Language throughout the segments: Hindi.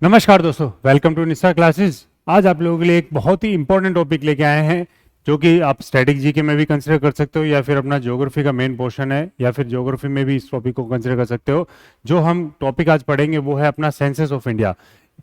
नमस्कार दोस्तों, वेलकम टू निशा क्लासेस। आज आप लोगों के लिए एक बहुत ही इंपॉर्टेंट टॉपिक लेके आए हैं जो कि आप स्टैटिक जीके में भी कंसिडर कर सकते हो या फिर अपना ज्योग्राफी का मेन पोर्शन है या फिर ज्योग्राफी में भी इस टॉपिक को कंसिडर कर सकते हो। जो हम टॉपिक आज पढ़ेंगे वो है अपना सेंसस ऑफ इंडिया,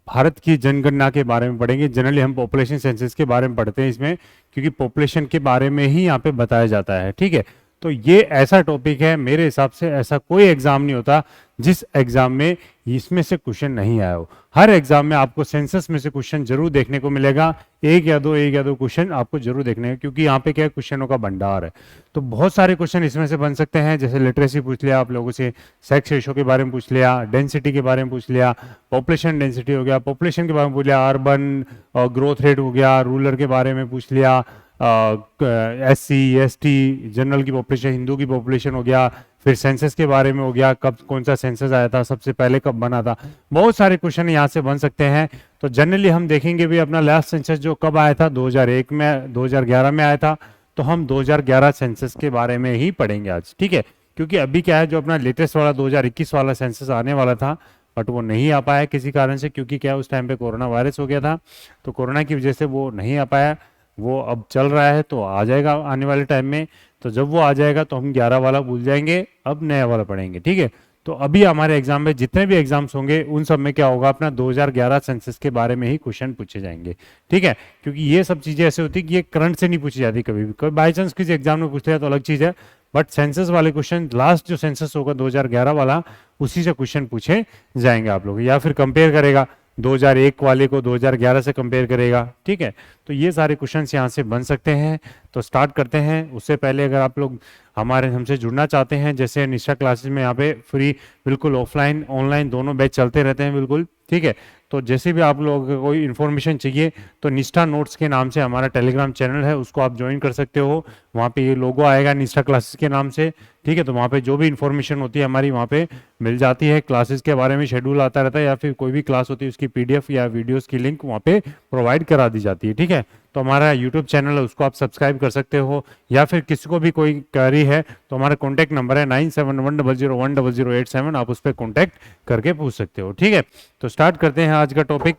भारत की जनगणना के बारे में पढ़ेंगे। जनरली हम पॉपुलेशन सेंसस के बारे में पढ़ते हैं इसमें, क्योंकि पॉपुलेशन के बारे में ही यहाँ पे बताया जाता है। ठीक है, तो ये ऐसा टॉपिक है, मेरे हिसाब से ऐसा कोई एग्जाम नहीं होता जिस एग्जाम में इसमें से क्वेश्चन नहीं आया हो। हर एग्जाम में आपको सेंसस में से क्वेश्चन जरूर देखने को मिलेगा, एक या दो क्वेश्चन आपको जरूर देखने हैं, क्योंकि यहाँ पे क्या है, क्वेश्चनों का भंडार है। तो बहुत सारे क्वेश्चन इसमें से बन सकते हैं, जैसे लिटरेसी पूछ लिया आप लोगों से, सेक्स रेशो के बारे में पूछ लिया, डेंसिटी के बारे में पूछ लिया, पॉपुलेशन डेंसिटी हो गया, पॉपुलेशन के बारे में पूछ लिया, अर्बन और ग्रोथ रेट हो गया, रूरल के बारे में पूछ लिया, SC ST जनरल की पॉपुलेशन, हिंदू की पॉपुलेशन हो गया, फिर सेंसस के बारे में हो गया, कब कौन सा सेंसस आया था, सबसे पहले कब बना था। बहुत सारे क्वेश्चन यहाँ से बन सकते हैं। तो जनरली हम देखेंगे भी अपना लास्ट सेंसस जो कब आया था, 2001 में, 2011 में आया था। तो हम 2011 सेंसस के बारे में ही पढ़ेंगे आज। ठीक है, क्योंकि अभी क्या है, जो अपना लेटेस्ट वाला 2021 वाला सेंसस आने वाला था बट वो नहीं आ पाया किसी कारण से, क्योंकि क्या उस टाइम पे कोरोना वायरस हो गया था। तो कोरोना की वजह से वो नहीं आ पाया। वो अब चल रहा है तो आ जाएगा आने वाले टाइम में। तो जब वो आ जाएगा तो हम 11 वाला भूल जाएंगे, अब नया वाला पढ़ेंगे। ठीक है, तो अभी हमारे एग्जाम में जितने भी एग्जाम्स होंगे उन सब में क्या होगा, अपना 2011 सेंसस के बारे में ही क्वेश्चन पूछे जाएंगे। ठीक है, क्योंकि ये सब चीजें ऐसे होती है कि ये करंट से नहीं पूछी जाती कभी भी। कोई बाई चांस किसी एग्जाम में पूछते हैं तो अलग चीज है, बट सेंसस वाले क्वेश्चन, लास्ट जो सेंसस होगा 2011 वाला, उसी से क्वेश्चन पूछे जाएंगे आप लोग, या फिर कंपेयर करेगा 2001 वाले को 2011 से कंपेयर करेगा। ठीक है, तो ये सारे क्वेश्चंस यहाँ से बन सकते हैं। तो स्टार्ट करते हैं। उससे पहले अगर आप लोग हमसे जुड़ना चाहते हैं, जैसे निष्ठा क्लासेस में यहाँ पे फ्री, बिल्कुल ऑफलाइन ऑनलाइन दोनों बैच चलते रहते हैं बिल्कुल। ठीक है, तो जैसे भी आप लोगों को कोई इन्फॉर्मेशन चाहिए तो निष्ठा नोट्स के नाम से हमारा टेलीग्राम चैनल है, उसको आप ज्वाइन कर सकते हो। वहाँ पे ये लोगो आएगा निष्ठा क्लासेस के नाम से। ठीक है, तो वहाँ पे जो भी इन्फॉर्मेशन होती है हमारी वहाँ पे मिल जाती है। क्लासेस के बारे में शेड्यूल आता रहता है, या फिर कोई भी क्लास होती है उसकी PDF या वीडियोस की लिंक वहाँ पे प्रोवाइड करा दी जाती है। ठीक है, तो हमारा यूट्यूब चैनल है, उसको आप सब्सक्राइब कर सकते हो, या फिर किसी को भी कोई क्वेरी है तो हमारा कॉन्टैक्ट नंबर है 9710010087, आप उस पर कॉन्टैक्ट करके पूछ सकते हो। ठीक है, तो स्टार्ट करते हैं आज का टॉपिक।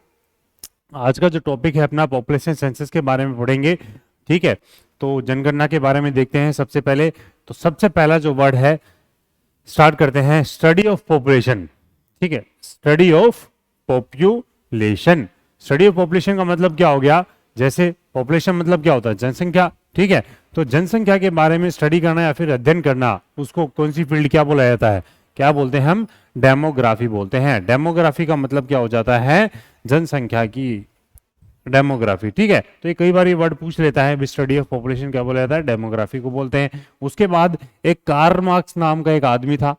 आज का जो टॉपिक है अपना पॉपुलेशन सेंसस के बारे में पढ़ेंगे। ठीक है, तो जनगणना के बारे में देखते हैं सबसे पहले। तो सबसे पहला जो वर्ड है, स्टार्ट करते हैं, स्टडी ऑफ पॉपुलेशन। ठीक है, study of population. Study of population का मतलब क्या हो गया, जैसे पॉपुलेशन मतलब क्या होता है, जनसंख्या। ठीक है, तो जनसंख्या के बारे में स्टडी करना या फिर अध्ययन करना, उसको कौन सी फील्ड क्या बोला जाता है, क्या बोलते हैं हम, डेमोग्राफी बोलते हैं। डेमोग्राफी का मतलब क्या हो जाता है, जनसंख्या की डेमोग्राफी। ठीक है, तो ये कई बार ये वर्ड पूछ लेता है, स्टडी ऑफ पॉपुलेशन क्या बोला जाता है, डेमोग्राफी को बोलते हैं। उसके बाद एक कार्ल मार्क्स नाम का एक आदमी था।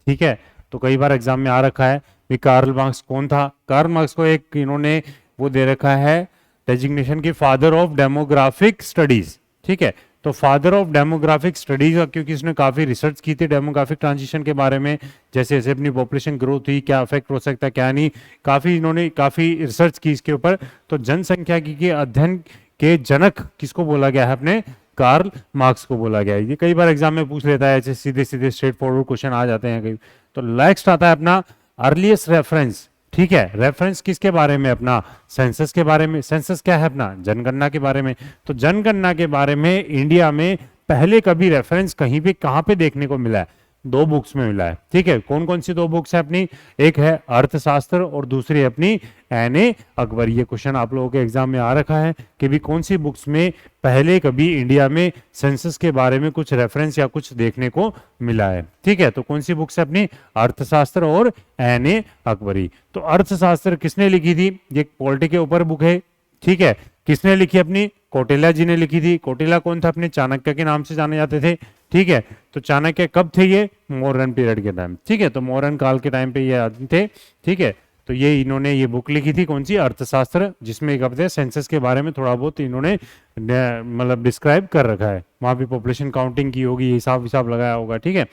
ठीक है, तो कई बार एग्जाम में आ रखा है कि कार्ल मार्क्स कौन था। कार्ल मार्क्स को एक इन्होंने वो दे रखा है डेजिग्नेशन की, फादर ऑफ डेमोग्राफिक स्टडीज। ठीक है, तो फादर ऑफ डेमोग्राफिक स्टडीज, क्योंकि इसने काफी रिसर्च की थी डेमोग्राफिक ट्रांजिशन के बारे में, जैसे जैसे अपनी पॉपुलेशन ग्रोथ हुई, क्या अफेक्ट हो सकता है क्या नहीं, काफी इन्होंने काफी रिसर्च की इसके ऊपर। तो जनसंख्या के अध्ययन के जनक किसको बोला गया है, अपने कार्ल मार्क्स को बोला गया है। ये कई बार एग्जाम में पूछ लेता है, ऐसे सीधे सीधे स्ट्रेट फॉरवर्ड क्वेश्चन आ जाते हैं कई। तो नेक्स्ट आता है अपना अर्लीस्ट रेफरेंस। ठीक है, रेफरेंस किसके बारे में, अपना सेंसस के बारे में। सेंसस क्या है, अपना जनगणना के बारे में। तो जनगणना के बारे में इंडिया में पहले कभी रेफरेंस कहीं भी कहाँ पे देखने को मिला है, 2 बुक्स में मिला है। ठीक है, कौन कौन सी 2 बुक्स है अपनी, एक है अर्थशास्त्र और दूसरी है अपनी NA अकबर। ये क्वेश्चन आप लोगों के एग्जाम में आ रखा है कि भी कौन सी बुक्स में पहले कभी इंडिया में सेंसस के बारे में कुछ रेफरेंस या कुछ देखने को मिला है। ठीक है, तो कौन सी बुक्स है अपनी, अर्थशास्त्र और NA अकबरी। तो अर्थशास्त्र किसने लिखी थी, ये पॉलिटी के ऊपर बुक है। ठीक है, किसने लिखी, अपनी कौटिल्य जी ने लिखी थी। कौटिल्य कौन था, अपने चाणक्य के नाम से जाने जाते थे। ठीक है, तो चाणक्य कब थे, ये मौर्यन पीरियड के टाइम। ठीक है, तो मौर्यन काल के टाइम पे ये आदमी थे। ठीक है, तो ये इन्होंने ये बुक लिखी थी, कौन सी, अर्थशास्त्र, जिसमें एक हफ्ते सेंसस के बारे में थोड़ा बहुत इन्होंने मतलब डिस्क्राइब कर रखा है। वहां भी पॉपुलेशन काउंटिंग की होगी, हिसाब हिसाब लगाया होगा। ठीक है,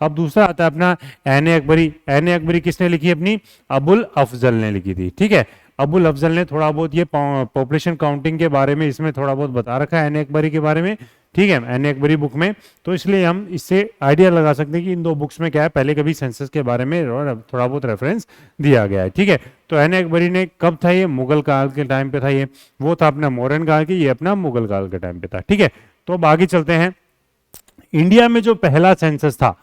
अब दूसरा आता है अपना NA अकबरी। NA अकबरी किसने लिखी, अपनी अबुल अफजल ने लिखी थी। ठीक है, अबुल अफजल ने थोड़ा बहुत ये पॉपुलेशन काउंटिंग के बारे में इसमें थोड़ा बहुत बता रखा है NA अकबरी के बारे में। ठीक है, एन अकबरी बुक में। तो इसलिए हम इससे आइडिया लगा सकते हैं कि इन दो बुक्स में क्या है, पहले कभी सेंसस के बारे में थोड़ा बहुत रेफरेंस दिया गया है। ठीक है, तो एन अकबरी ने कब था ये, मुगल काल के टाइम पे था ये, वो था अपना मौर्यन काल की, ये अपना मुगल काल के टाइम पे था। ठीक है, तो अब आगे चलते हैं। इंडिया में जो पहला सेंसस था,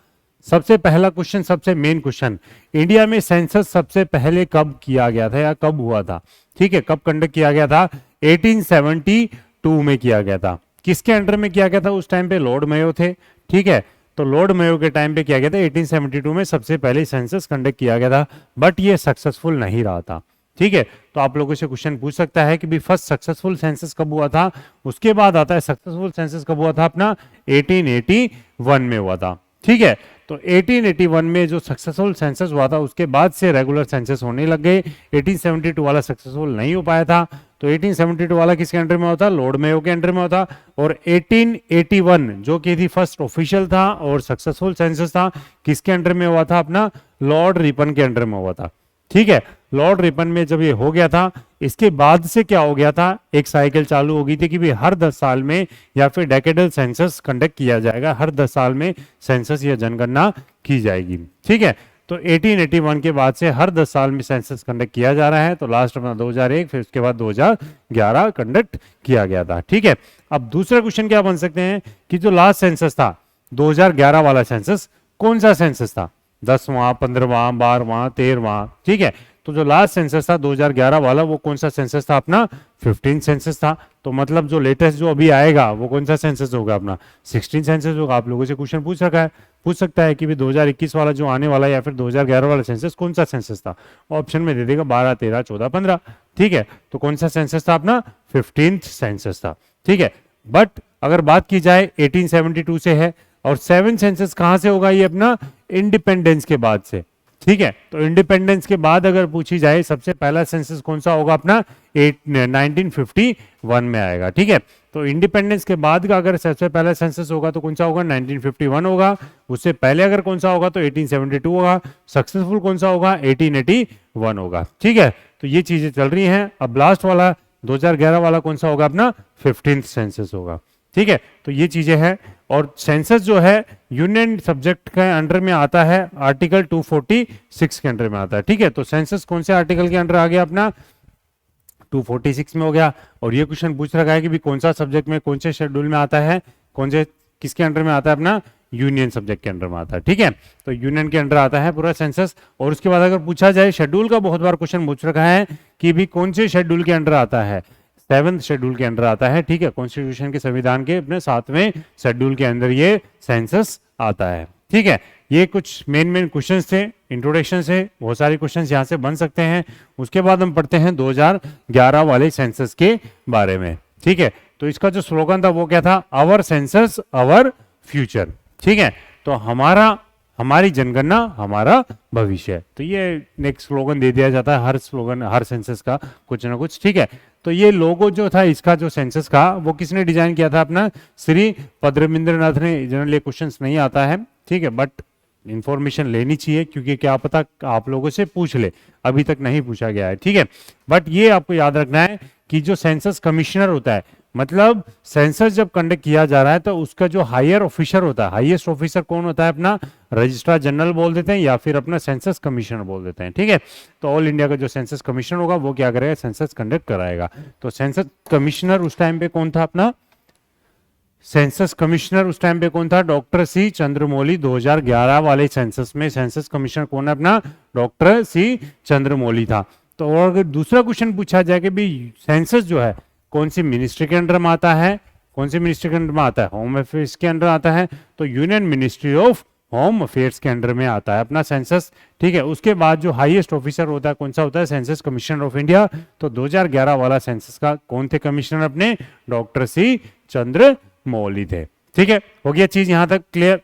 सबसे पहला क्वेश्चन, सबसे मेन क्वेश्चन, इंडिया में सेंसस सबसे पहले कब किया गया था या कब हुआ था? ठीक है, कब कंडक्ट किया गया था? 1872 में किया गया था। किसके अंडर में किया गया था? उस टाइम पे लॉर्ड मेयो थे। ठीक है, तो लॉर्ड मेयो के टाइम पे किया गया था, 1872 में सबसे पहले सेंसस कंडक्ट किया गया था, बट ये सक्सेसफुल नहीं रहा था। ठीक है, तो आप लोगों से क्वेश्चन पूछ सकता है कि भी फर्स्ट सक्सेसफुल सेंसस कब हुआ था, उसके बाद आता है सक्सेसफुल सेंसस कब हुआ था अपना, 1881 में हुआ था। ठीक है, तो 1881 में जो सक्सेसफुल सेंसस हुआ था, उसके बाद से रेगुलर सेंसस होने लग गए। 1872 वाला सक्सेसफुल नहीं हो पाया था, तो 1872 वाला किसके अंडर में होता? लॉर्ड मेयो के अंडर में होता। और 1881 जो कि थी फर्स्ट ऑफिशियल था और सक्सेसफुल सेंसस था, किसके अंडर में हुआ था? अपना लॉर्ड रिपन के अंडर में हुआ था। ठीक है, लॉर्ड रिपन में जब ये हो गया था, इसके बाद से क्या हो गया था, एक साइकिल चालू हो गई थी कि भी हर 10 साल में या फिर डेकेडल सेंसस कंडक्ट किया जाएगा, हर 10 साल में सेंसस या जनगणना की जाएगी। ठीक है, तो 1881 के बाद से हर 10 साल में सेंसस कंडक्ट किया जा रहा है। तो लास्ट अपना 2001, फिर उसके बाद 2011 कंडक्ट किया गया था। ठीक है, अब दूसरा क्वेश्चन क्या बन सकते हैं कि जो लास्ट सेंसस था 2011 वाला सेंसस, कौन सा सेंसस था? 10वां, 15वां, 12वां, 13वां? ठीक है, तो जो लास्ट सेंसस था 2011 वाला, वो कौन सा सेंसस था? अपना 15 सेंसस था। तो मतलब जो लेटेस्ट जो अभी आएगा वो कौन सा सेंसस होगा? अपना 16 सेंसस होगा। आप लोगों से क्वेश्चन पूछ सकता है कि भी 2021 वाला जो आने वाला है या फिर 2011 वाला सेंसस कौन सा सेंसस था? ऑप्शन में दे देगा 12, 13, 14, 15। ठीक है, तो कौन सा सेंसस था? अपना 15th सेंसस था। ठीक है, बट अगर बात की जाए 1872 से है, और 7 सेंसस कहां से होगा? ये अपना इंडिपेंडेंस के बाद से। ठीक है, तो इंडिपेंडेंस के बाद अगर पूछी जाए सबसे पहला सेंसस कौन सा होगा? अपना 1951 में आएगा। ठीक है, तो इंडिपेंडेंस के बाद का अगर सबसे पहला सेंसस होगा तो कौन सा होगा? 1951 होगा। उससे पहले अगर कौन सा होगा तो 1872 होगा। सक्सेसफुल कौन सा होगा? 1881 होगा। ठीक है, तो ये चीजें चल रही हैं। अब लास्ट वाला 2011 वाला कौन सा होगा? अपना 15th सेंसस होगा। ठीक है, तो ये चीजें हैं। और सेंसस जो है यूनियन सब्जेक्ट के अंडर में आता है, आर्टिकल 246 के अंडर में आता है। ठीक है, तो सेंसस कौन से आर्टिकल के अंडर आ गया? अपना 246 में हो गया। और ये क्वेश्चन पूछ रखा है कि भी कौन सा सब्जेक्ट में, कौन से शेड्यूल में आता है, कौन से किसके अंडर में आता है? अपना यूनियन सब्जेक्ट के अंडर में आता है। ठीक है, तो यूनियन के अंडर आता है पूरा सेंसस। और उसके बाद अगर पूछा जाए शेड्यूल का, बहुत बार क्वेश्चन पूछ रखा है कि भी कौन से शेड्यूल के अंडर आता है? 7th शेड्यूल के अंडर आता है। ठीक है, कॉन्स्टिट्यूशन के संविधान के अपने 7वें शेड्यूल के अंदर ये सेंसस आता है। ठीक है, ये कुछ मेन क्वेश्चंस थे, इंट्रोडक्शन से बहुत सारे क्वेश्चंस यहाँ से बन सकते हैं। उसके बाद हम पढ़ते हैं 2011 वाले सेंसस के बारे में। ठीक है, तो इसका जो स्लोगन था वो क्या था? Our census our future. ठीक है, तो हमारी जनगणना हमारा भविष्य। तो ये नेक्स्ट स्लोगन दे दिया जाता है हर सेंसस का कुछ ना कुछ। ठीक है, तो ये लोगो जो था इसका, जो सेंसस का, वो किसने डिजाइन किया था? अपना श्री पद्मेंद्रनाथ ने। जनरली क्वेश्चंस नहीं आता है, ठीक है, बट इंफॉर्मेशन लेनी चाहिए क्योंकि क्या पता आप लोगों से पूछ ले, अभी तक नहीं पूछा गया है। ठीक है, बट ये आपको याद रखना है कि जो सेंसस कमिश्नर होता है, मतलब सेंसस जब कंडक्ट किया जा रहा है तो उसका जो हायर ऑफिसर होता है, हाईएस्ट ऑफिसर कौन होता है? अपना रजिस्ट्रार जनरल बोल देते हैं या फिर अपना सेंसस कमिश्नर बोल देते हैं। ठीक है, तो ऑल इंडिया का जो सेंसस कमिश्नर होगा वो क्या करेगा? सेंसस कंडक्ट कराएगा। तो सेंसस कमिश्नर उस टाइम पे कौन था? अपना सेंसस कमिश्नर उस टाइम पे कौन था? Doctor C Chandramouli. 2011 वाले सेंसस में सेंसस कमिश्नर कौन है? अपना डॉक्टर सी चंद्रमौली था। तो और अगर दूसरा क्वेश्चन पूछा जाए कि भाई सेंसस जो है कौन सी मिनिस्ट्री के अंडर में आता है? कौन सी मिनिस्ट्री के अंडर में आता है? होम अफेयर्स के अंडर आता है, तो union ministry of home affairs के अंडर में आता है अपना सेंसस। ठीक है, उसके बाद जो हाईएस्ट ऑफिसर होता है कौन सा होता है? Census commissioner of India. तो 2011 वाला सेंसस का कौन थे कमिश्नर? अपने डॉक्टर सी चंद्रमौली थे। ठीक है, हो गया चीज यहां तक क्लियर?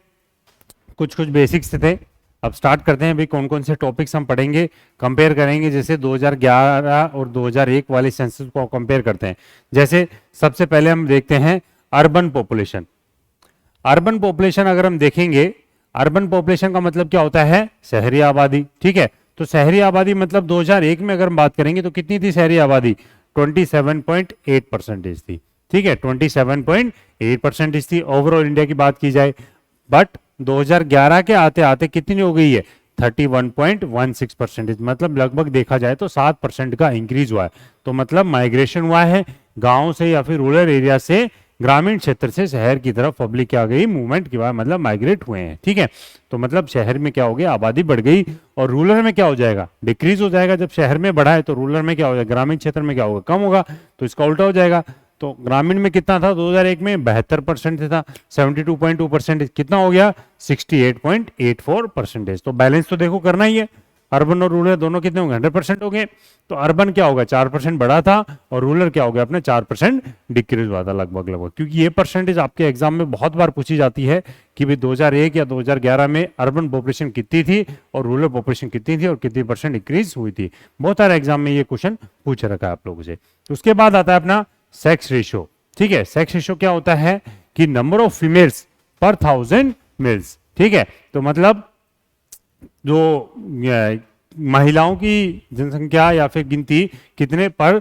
कुछ बेसिक्स थे। अब स्टार्ट करते हैं भाई, कौन कौन से टॉपिक्स हम पढ़ेंगे, कंपेयर करेंगे। जैसे 2011 और 2001 वाले सेंसस को कंपेयर करते हैं। जैसे सबसे पहले हम देखते हैं अर्बन पॉपुलेशन। अर्बन पॉपुलेशन अगर हम देखेंगे, अर्बन पॉपुलेशन का मतलब क्या होता है? शहरी आबादी। ठीक है, तो शहरी आबादी मतलब 2001 में अगर हम बात करेंगे तो कितनी थी शहरी आबादी? 27.8% थी। ठीक है, 27.8% थी ओवरऑल इंडिया की बात की जाए। बट 2011 के आते आते कितनी हो गई है, 31.16%, मतलब लगभग देखा जाए तो 7% का इंक्रीज हुआ है। तो मतलब माइग्रेशन हुआ है गांव से या फिर रूरल एरिया से ग्रामीण क्षेत्र से शहर की तरफ पब्लिक क्या गई, मूवमेंट की, मतलब माइग्रेट हुए हैं। ठीक है, तो मतलब शहर में क्या हो गया, आबादी बढ़ गई, और रूरल में क्या हो जाएगा, डिक्रीज हो जाएगा। जब शहर में बढ़ा है तो रूरल में क्या हो जाएगा, ग्रामीण क्षेत्र में क्या होगा, कम होगा। तो इसका उल्टा हो जाएगा। तो ग्रामीण में कितना था 2001 में, 72% था, 72.2% कितना हो गया, 68.84%। तो बैलेंस तो देखो करना ही है, अर्बन और रूरल दोनों कितने होंगे, 100% हो गए। तो अर्बन क्या होगा, 4% बढ़ा था, और रूरल क्या हो गया अपने 4% डिक्रीज हुआ था लगभग लगभग। क्योंकि ये परसेंटेज आपके एग्जाम में बहुत बार पूछी जाती है कि भाई 2001 या 2011 में अर्बन पॉपुलेशन कितनी थी और रूरल पॉपुलेशन कितनी थी और कितनी परसेंट डिक्रीज हुई थी। बहुत सारे एग्जाम में ये क्वेश्चन पूछ रखा है आप लोगों से। उसके बाद आता है अपना सेक्स रेशियो। ठीक है, सेक्स रेशियो क्या होता है कि नंबर ऑफ फीमेल्स पर 1000 मेल्स। ठीक है, तो मतलब जो महिलाओं की जनसंख्या या फिर गिनती कितने पर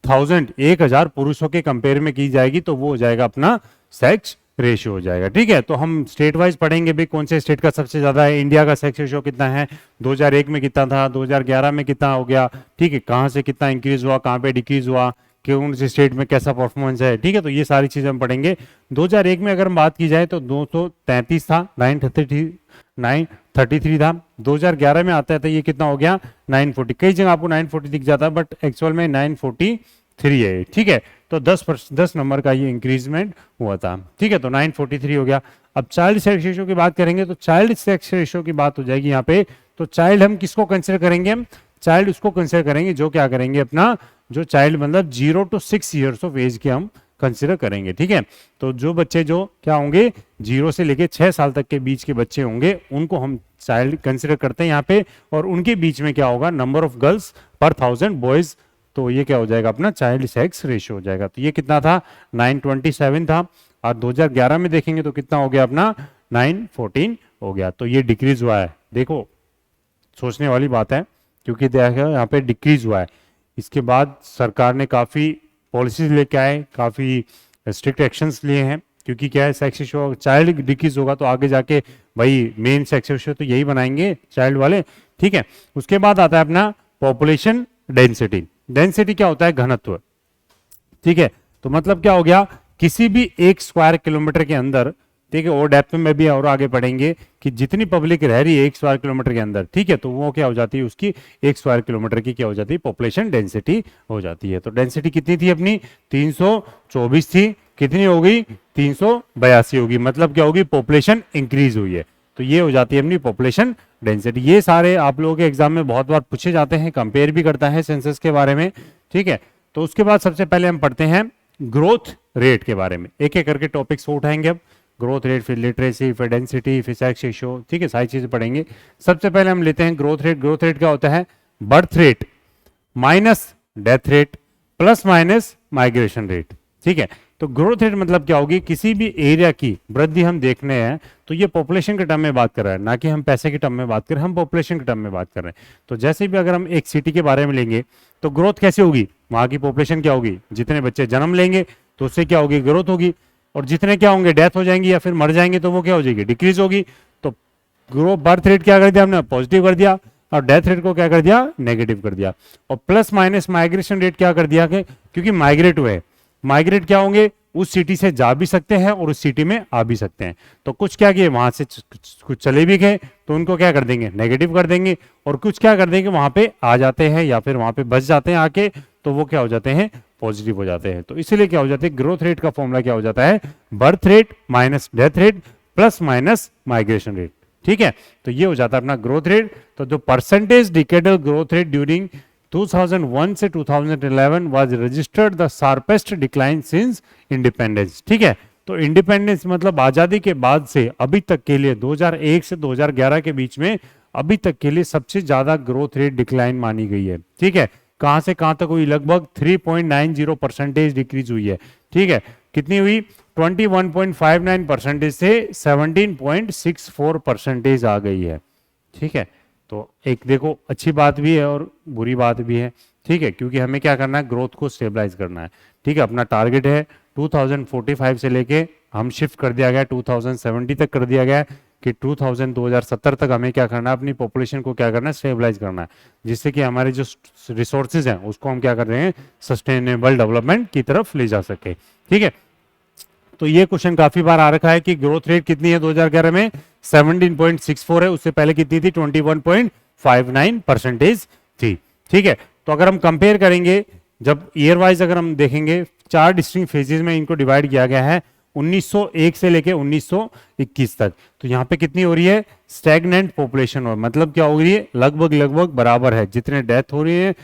1000 पुरुषों के कंपेयर में की जाएगी, तो वो हो जाएगा अपना सेक्स रेशियो हो जाएगा। ठीक है, तो हम स्टेट वाइज पढ़ेंगे भाई कौन से स्टेट का सबसे ज्यादा है, इंडिया का सेक्स रेशियो कितना है, 2001 में कितना था, 2011 में कितना हो गया। ठीक है, कहाँ से कितना इंक्रीज हुआ, कहाँ पे डिक्रीज हुआ, कौन से स्टेट में कैसा परफॉर्मेंस है। ठीक है, तो ये सारी चीजें हम पढ़ेंगे। 2001 में अगर हम बात की जाए तो 233 था, 933 था। 2011 में आता है तो ये कितना हो गया, 940। कई जगह आपको 940 दिख जाता है, बट एक्चुअल में 943 है। ठीक है, तो 10 नंबर का ये इंक्रीजमेंट हुआ था। ठीक है, तो 943 हो गया। अब चाइल्ड सेक्स रेशियो की बात करेंगे तो चाइल्ड सेक्स रेशियो की बात हो जाएगी यहाँ पे। तो चाइल्ड हम किसको कंसिडर करेंगे, हम चाइल्ड उसको कंसिडर करेंगे जो क्या करेंगे अपना, जो चाइल्ड मतलब 0 to 6 ईयर्स ऑफ एज के हम कंसिडर करेंगे। ठीक है, तो जो बच्चे जो क्या होंगे 0 से लेके 6 साल तक के बीच के बच्चे होंगे उनको हम चाइल्ड कंसिडर करते हैं यहाँ पे। और उनके बीच में क्या होगा, नंबर ऑफ गर्ल्स पर 1000 बॉयज, तो ये क्या हो जाएगा अपना चाइल्ड सेक्स रेशियो हो जाएगा। तो ये कितना था, 927 था, और 2011 में देखेंगे तो कितना हो गया अपना 914 हो गया। तो ये डिक्रीज हुआ है, देखो सोचने वाली बात है, क्योंकि देखो यहाँ पे डिक्रीज हुआ है। इसके बाद सरकार ने काफ़ी पॉलिसीज लेके आए, काफ़ी स्ट्रिक्ट एक्शंस लिए हैं, क्योंकि क्या है सेक्स रेशियो चाइल्ड डिक्रीज होगा तो आगे जाके भाई मेन सेक्स रेशियो तो यही बनाएंगे चाइल्ड वाले। ठीक है, उसके बाद आता है अपना पॉपुलेशन डेंसिटी। डेंसिटी क्या होता है, घनत्व। ठीक है, तो मतलब क्या हो गया, किसी भी 1 स्क्वायर किलोमीटर के अंदर, ठीक है, और डेप्थ में भी और आगे पढ़ेंगे कि जितनी पब्लिक रह रही है 1 स्क्वायर किलोमीटर के अंदर, ठीक है, तो वो क्या हो जाती है, उसकी 1 स्क्वायर किलोमीटर की क्या हो जाती है, पॉपुलेशन डेंसिटी हो जाती है। तो डेंसिटी कितनी थी अपनी, 324 थी, कितनी हो गई 382 होगी, मतलब क्या होगी, पॉपुलेशन इंक्रीज हुई है। तो ये हो जाती है अपनी पॉपुलेशन डेंसिटी। ये सारे आप लोगों के एग्जाम में बहुत बार पूछे जाते हैं, कंपेयर भी करता है सेंसस के बारे में। ठीक है, तो उसके बाद सबसे पहले हम पढ़ते हैं ग्रोथ रेट के बारे में, एक एक करके टॉपिक्स को उठाएंगे अब। ग्रोथ रेट, फिर लिटरेसी, फिर डेंसिटी, फिर सेक्स रेशियो, ठीक है, सारी चीजें पढ़ेंगे। सबसे पहले हम लेते हैं ग्रोथ रेट। ग्रोथ रेट क्या होता है, birth rate minus death rate plus minus migration rate. ठीक है, तो ग्रोथ रेट मतलब क्या होगी, किसी भी एरिया की वृद्धि हम देखने हैं तो ये पॉपुलेशन के टर्म में बात कर रहा है, ना कि हम पैसे के टर्म में बात कर रहे हैं, हम पॉपुलेशन के टर्म में बात कर रहे हैं। तो जैसे भी अगर हम एक सिटी के बारे में लेंगे तो ग्रोथ कैसे होगी, वहां की पॉपुलेशन क्या होगी, जितने बच्चे जन्म लेंगे तो उससे क्या होगी, ग्रोथ होगी, और जितने क्या होंगे डेथ हो जाएंगी या फिर मर जाएंगे तो वो क्या हो जाएगी, डिक्रीज होगी। तो ग्रो बर्थ रेट क्या कर दिया हमने, पॉजिटिव कर दिया, और डेथ रेट को क्या कर दिया, नेगेटिव कर दिया। और प्लस माइनस माइग्रेशन रेट क्या कर दिया, क्योंकि माइग्रेट हुए, माइग्रेट क्या होंगे, उस सिटी से जा भी सकते हैं और उस सिटी में आ भी सकते हैं। तो कुछ क्या किए, वहां से कुछ चले भी गए तो उनको क्या कर देंगे, नेगेटिव कर देंगे, और कुछ क्या कर देंगे, वहां पे आ जाते हैं या फिर वहां पे बच जाते हैं आके, तो वो क्या हो जाते हैं, पॉजिटिव हो जाते हैं। तो इसीलिए क्या हो जाते हैं, ग्रोथ रेट का फॉर्मूला क्या हो जाता है, birth rate minus death rate plus minus migration rate. ठीक है, तो ये हो जाता है अपना ग्रोथ रेट। तो जो percentage decadal growth rate during 2001 से 2011 was registered the sharpest decline since independence. ठीक है, तो इंडिपेंडेंस मतलब आजादी के बाद से अभी तक के लिए 2001 से 2011 के बीच में अभी तक के लिए सबसे ज्यादा ग्रोथ रेट डिक्लाइन मानी गई है। ठीक है, कहां से कहां तक हुई, लगभग 3.90% डिक्रीज हुई है। ठीक है, कितनी हुई, 21.59% से 17.64% आ गई है। ठीक है, तो एक देखो अच्छी बात भी है और बुरी बात भी है। ठीक है, क्योंकि हमें क्या करना है, ग्रोथ को स्टेबलाइज करना है। ठीक है, अपना टारगेट है 2045 से लेके हम शिफ्ट कर दिया गया 2070 तक कर दिया गया कि 2070 तक हमें क्या करना है, अपनी पॉपुलेशन को क्या करना है, स्टेबलाइज करना है, जिससे कि हमारे जो रिसोर्सेज हैं उसको हम क्या कर रहे हैं, सस्टेनेबल डेवलपमेंट की तरफ ले जा सके। ठीक है, तो ये क्वेश्चन काफी बार आ रखा है कि ग्रोथ रेट कितनी है 2011 में, 17.64 है, उससे पहले कितनी थी, 21.59% थी। ठीक है, तो अगर हम कंपेयर करेंगे, जब ईयर वाइज अगर हम देखेंगे, 4 डिस्टिंक्ट फेजेस में इनको डिवाइड किया गया है 1901 से लेके 1921 तक। तो यहाँ पे कितनी हो रही है, स्टैग्नेंट पॉपुलेशन हो, मतलब क्या हो रही है, लगभग लगभग बराबर है, जितने डेथ हो रही है,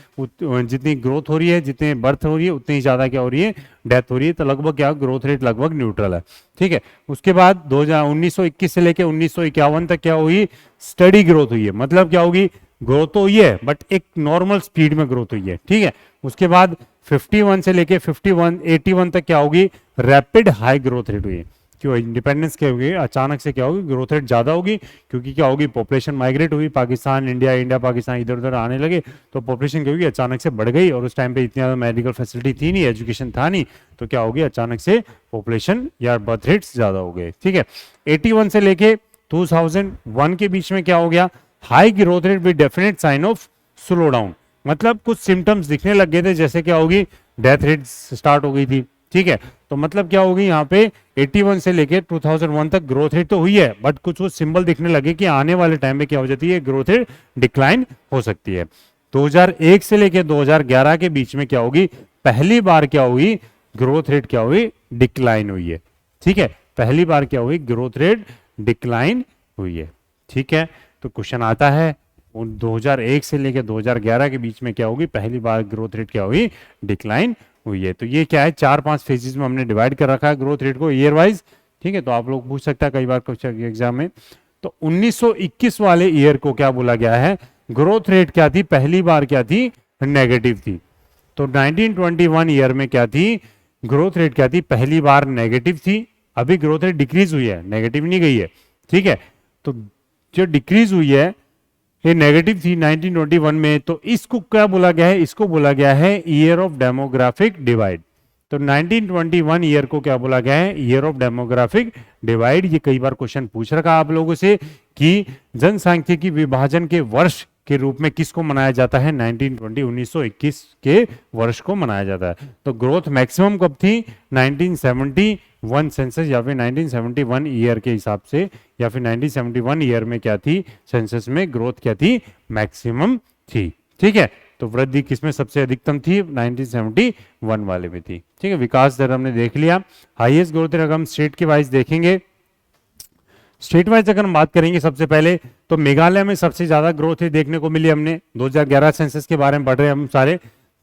जितनी ग्रोथ हो रही है, जितने बर्थ हो रही है, उतनी ज्यादा क्या हो रही है, डेथ हो रही है। तो लगभग क्या, ग्रोथ रेट लगभग न्यूट्रल है। ठीक है, उसके बाद 1921 से लेके 1951 तक क्या हुई, स्टडी ग्रोथ हुई है, मतलब क्या होगी, ग्रोथ तो हुई है बट एक नॉर्मल स्पीड में ग्रोथ हुई है। ठीक है, उसके बाद 51 से लेके 81 तक क्या होगी, रैपिड हाई ग्रोथ रेट हुई है। क्यों, इंडिपेंडेंस क्या होगी, अचानक से क्या होगी, ग्रोथ रेट ज्यादा होगी, क्योंकि क्या होगी, पॉपुलेशन माइग्रेट हुई, पाकिस्तान इंडिया, इंडिया पाकिस्तान इधर उधर आने लगे, तो पॉपुलेशन क्या होगी, अचानक से बढ़ गई, और उस टाइम पे इतनी ज्यादा मेडिकल फैसिलिटी थी नहीं, एजुकेशन था नहीं, तो क्या होगी, अचानक से पॉपुलेशन या बर्थ रेट्स ज्यादा हो गए। ठीक है, 81 से लेके 2001 के बीच में क्या हो गया, high growth rate with definite sign of slow down, मतलब कुछ सिम्टम्स दिखने लग गए थे, जैसे क्या होगी, डेथ रेट स्टार्ट हो गई थी। ठीक है, तो मतलब क्या होगी, यहाँ पे 81 से लेके 2001 तक ग्रोथ रेट तो हुई है, बट कुछ वो सिंबल दिखने लगे कि आने वाले टाइम में क्या हो जाती है, ग्रोथ रेट डिक्लाइन हो सकती है। 2001 से लेके 2011 के बीच में क्या होगी, पहली बार क्या हुई, ग्रोथ रेट क्या हुई, डिक्लाइन हुई है। ठीक है, पहली बार क्या हुई, ग्रोथ रेट डिक्लाइन हुई है। ठीक है, तो क्वेश्चन आता है 2001 से लेकर 2011 के बीच में क्या होगी, पहली बार ग्रोथ रेट क्या हुई, डिक्लाइन हुई है। तो ये क्या है, 4-5 फेजेस में हमने डिवाइड कर रखा है ग्रोथ रेट को ईयर वाइज। ठीक है, तो आप लोग पूछ सकता है कई बार क्वेश्चन एग्जाम में। तो 1921 वाले ईयर को क्या बोला गया है, ग्रोथ रेट क्या थी, पहली बार क्या थी, नेगेटिव थी। तो 1921 ईयर में क्या थी, ग्रोथ रेट क्या थी, पहली बार नेगेटिव थी। अभी ग्रोथ रेट डिक्रीज हुई है, नेगेटिव नहीं गई है। ठीक है, तो जो डिक्रीज हुई है, ये नेगेटिव थी 1921 में, तो इसको क्या बोला गया है, इसको बोला गया है ईयर ऑफ डेमोग्राफिक डिवाइड। तो 1921 ईयर को क्या बोला गया है, ईयर ऑफ डेमोग्राफिक डिवाइड। ये कई बार क्वेश्चन पूछ रखा आप लोगों से कि जनसांख्यिकी विभाजन के वर्ष के रूप में किसको मनाया जाता है, 1921 के वर्ष को मनाया जाता है। तो ग्रोथ मैक्सिमम कब थी, 1971 सेंसस या फिर 1971 ईयर के हिसाब से, या फिर 1971 ईयर में क्या थी, सेंसस में ग्रोथ क्या थी, मैक्सिमम थी। ठीक है, तो वृद्धि किसमें सबसे अधिकतम थी, 1971 वाले में थी। ठीक है, विकास दर हमने देख लिया। हाईएस्ट ग्रोथ रेट अगर हम स्टेट के वाइज देखेंगे, स्टेट वाइज अगर हम बात करेंगे, सबसे पहले तो मेघालय में सबसे ज्यादा ग्रोथ रेट देखने को मिली। हमने 2011 सेंसस के बारे में पढ़ रहे हैं हम सारे,